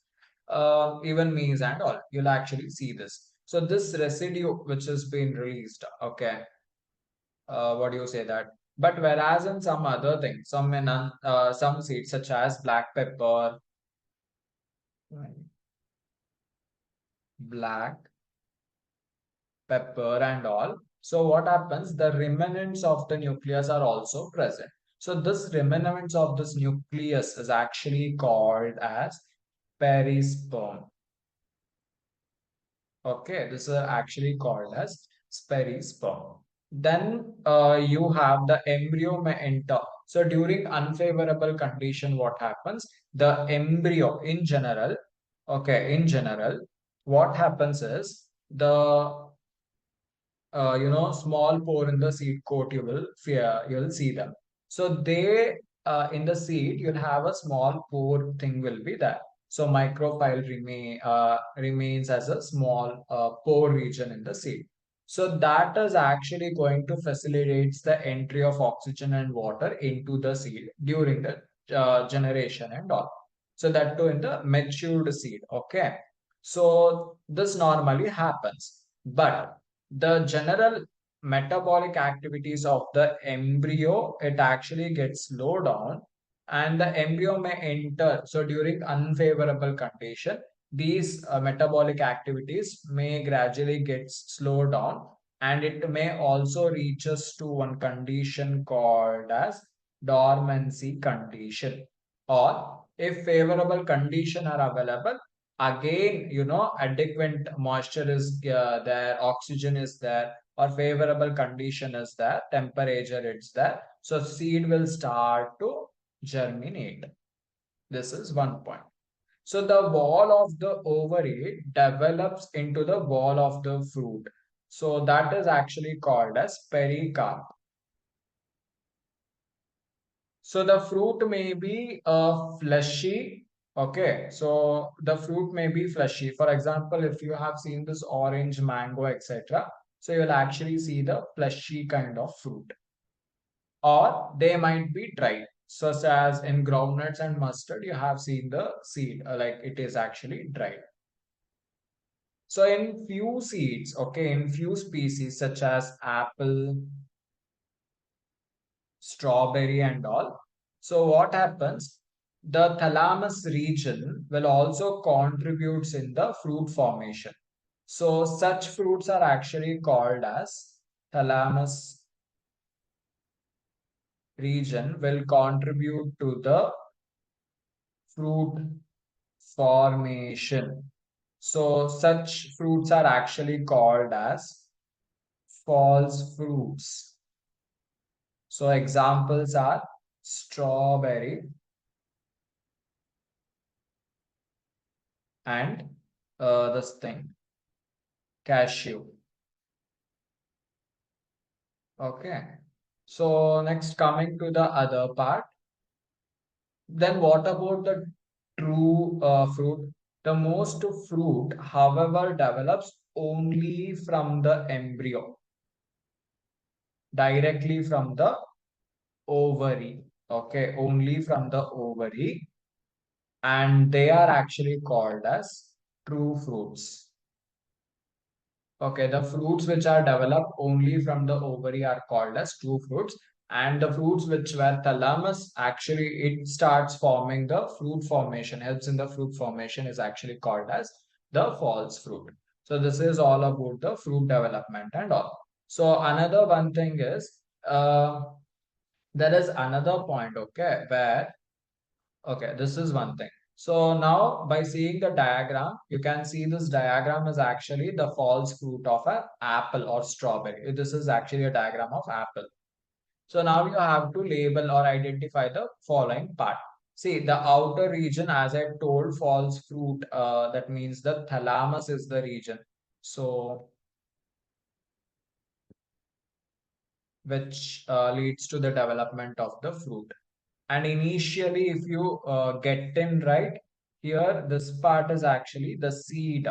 Even maize and all, you'll actually see this. So this residue which has been released, okay, what do you say that? But whereas in some other things, some seeds such as black pepper, black pepper and all. So what happens? The remnants of the nucleus are also present. So this remnants of this nucleus is actually called as perisperm. Okay, this is actually called as perisperm. Then you have the embryo may enter. So during unfavorable condition, what happens? The embryo in general, okay, in general, what happens is the small pore in the seed coat, you will see them. So they in the seed, you'll have a small pore thing will be there. So microfile remains as a small pore region in the seed. So that is actually going to facilitates the entry of oxygen and water into the seed during the generation and all. So that too in the matured seed. Okay. So this normally happens, but the general metabolic activities of the embryo, it actually gets slowed down, and the embryo may enter. So during unfavorable condition, these metabolic activities may gradually get slowed down, and it may also reaches to one condition called as dormancy condition. Or if favorable condition are available, again, adequate moisture is there, oxygen is there, or favorable condition is there, temperature it's there, so seed will start to germinate. This is one point. So the wall of the ovary develops into the wall of the fruit, so that is actually called as pericarp. So the fruit may be fleshy. Okay, so the fruit may be fleshy. For example, if you have seen this orange, mango, etc., so you'll actually see the fleshy kind of fruit. Or they might be dry, such as in groundnuts and mustard, you have seen the seed, like it is actually dried. So in few seeds, okay, in few species such as apple, strawberry and all. So what happens? The thalamus region will also contributes in the fruit formation. So such fruits are actually called as thalamus region will contribute to the fruit formation. So such fruits are actually called as false fruits. So examples are strawberry and this thing, cashew. Okay. So next coming to the other part, then what about the true fruit? The most fruit, however, develops only from the embryo, directly from the ovary. Okay, only from the ovary, and they are actually called as true fruits. Okay, the fruits which are developed only from the ovary are called as true fruits, and the fruits which were thalamus actually it starts forming the fruit formation, helps in the fruit formation is actually called as the false fruit. So this is all about the fruit development and all. So another one thing is there is another point, okay, where okay, this is one thing. So now by seeing the diagram, you can see this diagram is actually the false fruit of an apple or strawberry. This is actually a diagram of apple. So now you have to label or identify the following part. See, the outer region, as I told, false fruit, that means the thalamus is the region. So, which leads to the development of the fruit. And initially, if you get in right, here this part is actually the seed.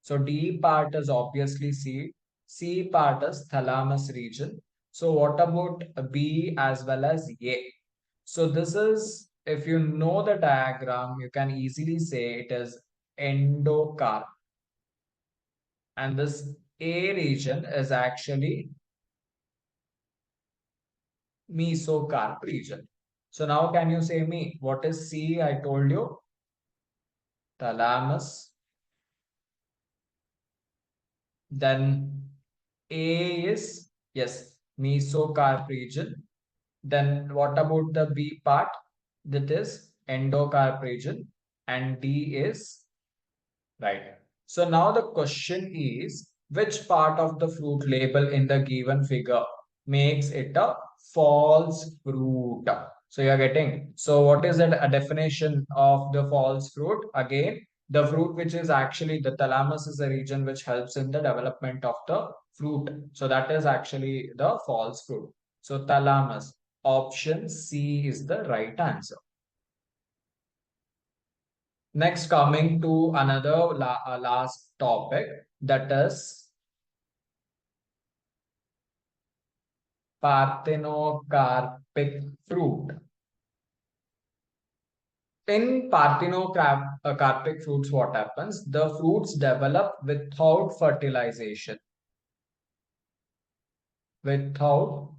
So D part is obviously seed. C part is thalamus region. So what about B as well as A? So this is, if you know the diagram, you can easily say it is endocarp. And this A region is actually mesocarp region. So now can you say me, what is C? I told you thalamus. Then A is, yes, mesocarp region. Then what about the B part? That is endocarp region. And D is, right. So now the question is, which part of the fruit label in the given figure makes it a false fruit? So you are getting. So what is that a definition of the false fruit? Again, the fruit which is actually the thalamus is a region which helps in the development of the fruit. So that is actually the false fruit. So thalamus. Option C is the right answer. Next, coming to another last topic, that is parthenocarpic fruit. In parthenocarpic fruits, what happens? The fruits develop without fertilization. Without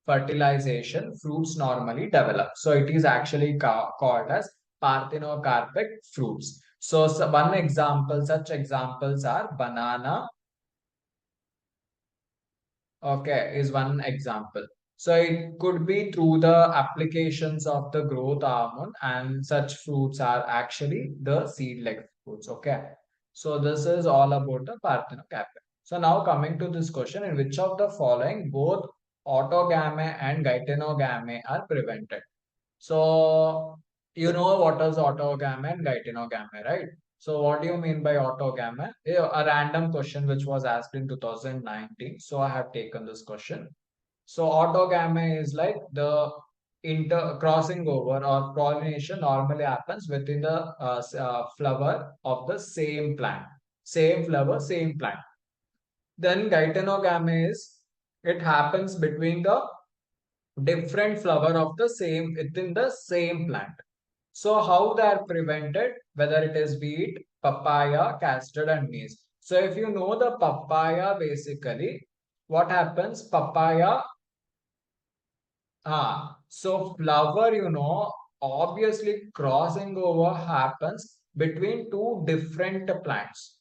fertilization, fruits normally develop. So it is actually called as parthenocarpic fruits. So one example, such examples are banana, okay, is one example. So it could be through the applications of the growth hormone, and such fruits are actually the seed-like fruits. Okay. So this is all about the parthenocarpic. So now coming to this question, in which of the following both autogamy and geitonogamy are prevented? So you know what is autogamy and geitonogamy, right? So what do you mean by autogamy? A random question which was asked in 2019. So I have taken this question. So autogamy is like the inter crossing over or pollination normally happens within the flower of the same plant. Same flower, same plant. Then geitonogamy is it happens between the different flower of the same within the same plant. So how they are prevented, whether it is wheat, papaya, custard and maize. So if you know the papaya, basically what happens, papaya, so flower, obviously crossing over happens between two different plants.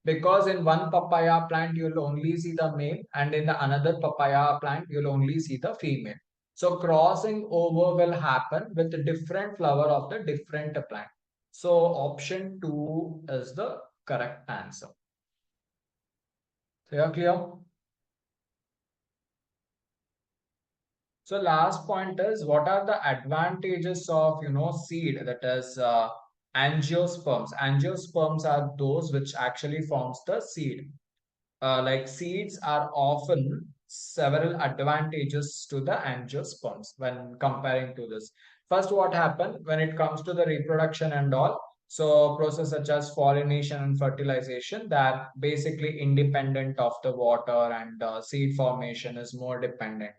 Because in one papaya plant, you'll only see the male, and in the another papaya plant, you'll only see the female. So crossing over will happen with the different flower of the different plant. So option 2 is the correct answer. So you're clear? So last point is, what are the advantages of seed, that is angiosperms. Angiosperms are those which actually forms the seed. Like seeds are often several advantages to the angiosperms when comparing to this. First, what happened when it comes to the reproduction and all? So process such as pollination and fertilization, that basically independent of the water, and seed formation is more dependent.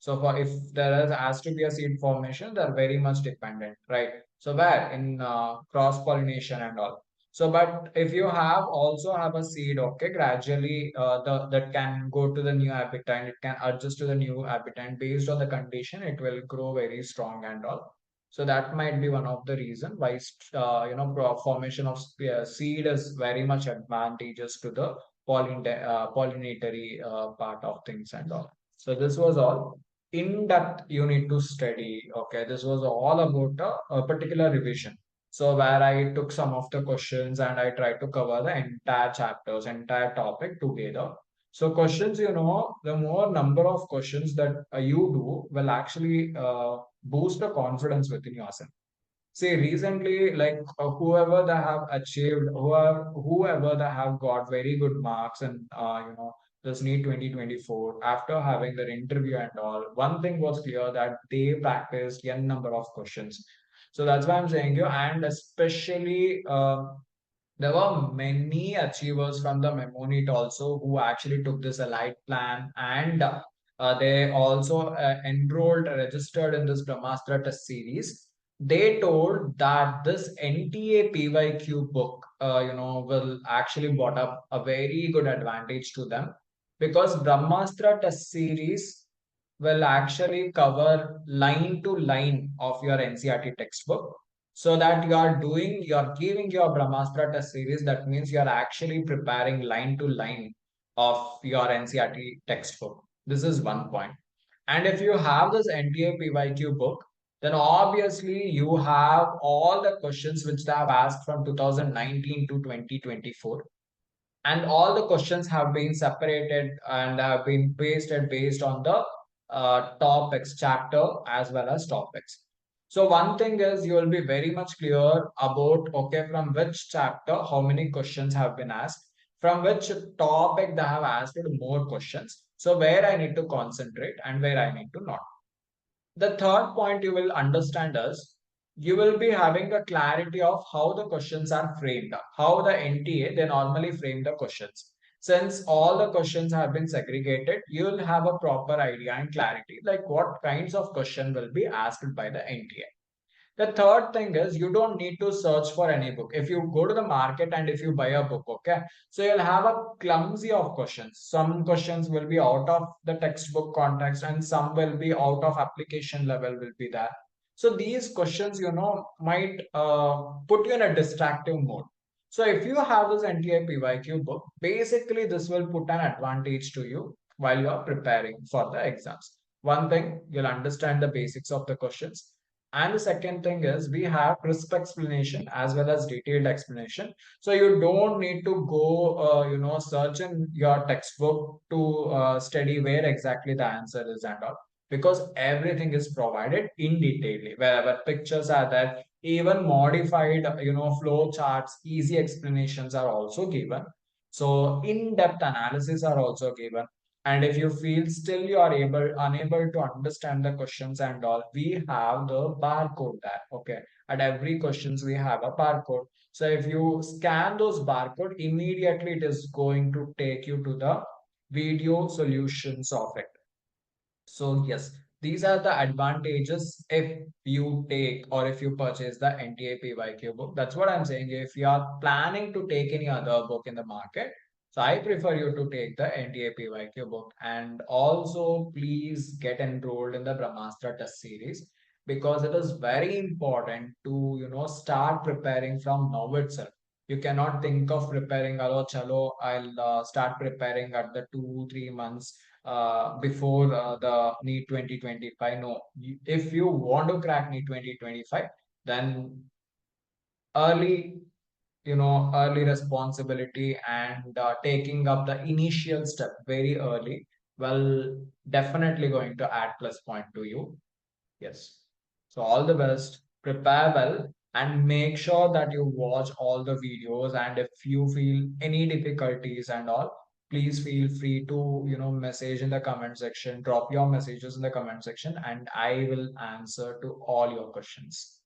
So for if there is has to be a seed formation, they're very much dependent, right? So where in cross pollination and all. So, but if you have also have a seed, okay, gradually that can go to the new habitat, it can adjust to the new habitat based on the condition, it will grow very strong and all. So that might be one of the reason why formation of seed is very much advantageous to the pollinatory part of things and all. So this was all in depth you need to study. Okay, this was all about a particular revision. So where I took some of the questions and I tried to cover the entire chapters, entire topic together. So questions, the more number of questions that you do will actually boost the confidence within yourself. See, recently, like whoever that have achieved, whoever that have got very good marks and this NEET 2024, after having their interview and all, one thing was clear that they practiced n number of questions. So that's why I'm saying you, and especially there were many achievers from the MEMONEET also who actually took this Elite plan, and they also enrolled, registered in this Brahmastra test series. They told that this NTA PYQ book, will actually brought up a very good advantage to them, because Brahmastra test series will actually cover line to line of your NCRT textbook, so that you're giving your Brahmastra test series. That means you're actually preparing line to line of your NCRT textbook. This is one point. And if you have this NTA PYQ book, then obviously you have all the questions which they have asked from 2019 to 2024, and all the questions have been separated and have been pasted based on the topics chapter as well as topics. So one thing is, you will be very much clear about, okay, from which chapter how many questions have been asked, from which topic they have asked more questions. So where I need to concentrate and where I need to not. The third point you will understand is you will be having a clarity of how the questions are framed, how the NTA they normally frame the questions. Since all the questions have been segregated, you will have a proper idea and clarity like what kinds of question will be asked by the NTA. The third thing is you don't need to search for any book. If you go to the market and if you buy a book, okay, so you'll have a clumsy of questions. Some questions will be out of the textbook context and some will be out of application level will be there. So these questions, might put you in a distractive mode. So if you have this NTI PYQ book, basically this will put an advantage to you while you are preparing for the exams. One thing, you'll understand the basics of the questions, and the second thing is we have crisp explanation as well as detailed explanation. So you don't need to go, search in your textbook to study where exactly the answer is and all, because everything is provided in detail. Wherever pictures are there, even modified, flow charts, easy explanations are also given. So in-depth analysis are also given, and if you feel still you are unable to understand the questions and all, we have the barcode there. Okay. At every questions we have a barcode. So if you scan those barcode, immediately it is going to take you to the video solutions of it. So yes, these are the advantages if you take or if you purchase the NTA PYQ book. That's what I'm saying. If you are planning to take any other book in the market, so I prefer you to take the NTA PYQ book, and also please get enrolled in the Brahmastra test series, because it is very important to start preparing from now itself. You cannot think of preparing, "Alo, chalo, I'll start preparing at the 2 3 months before the NEET 2025. No, if you want to crack NEET 2025, then early, early responsibility and taking up the initial step very early will definitely going to add plus point to you. Yes. So all the best. Prepare well and make sure that you watch all the videos. And if you feel any difficulties and all, please feel free to, message in the comment section, drop your messages in the comment section, and I will answer to all your questions.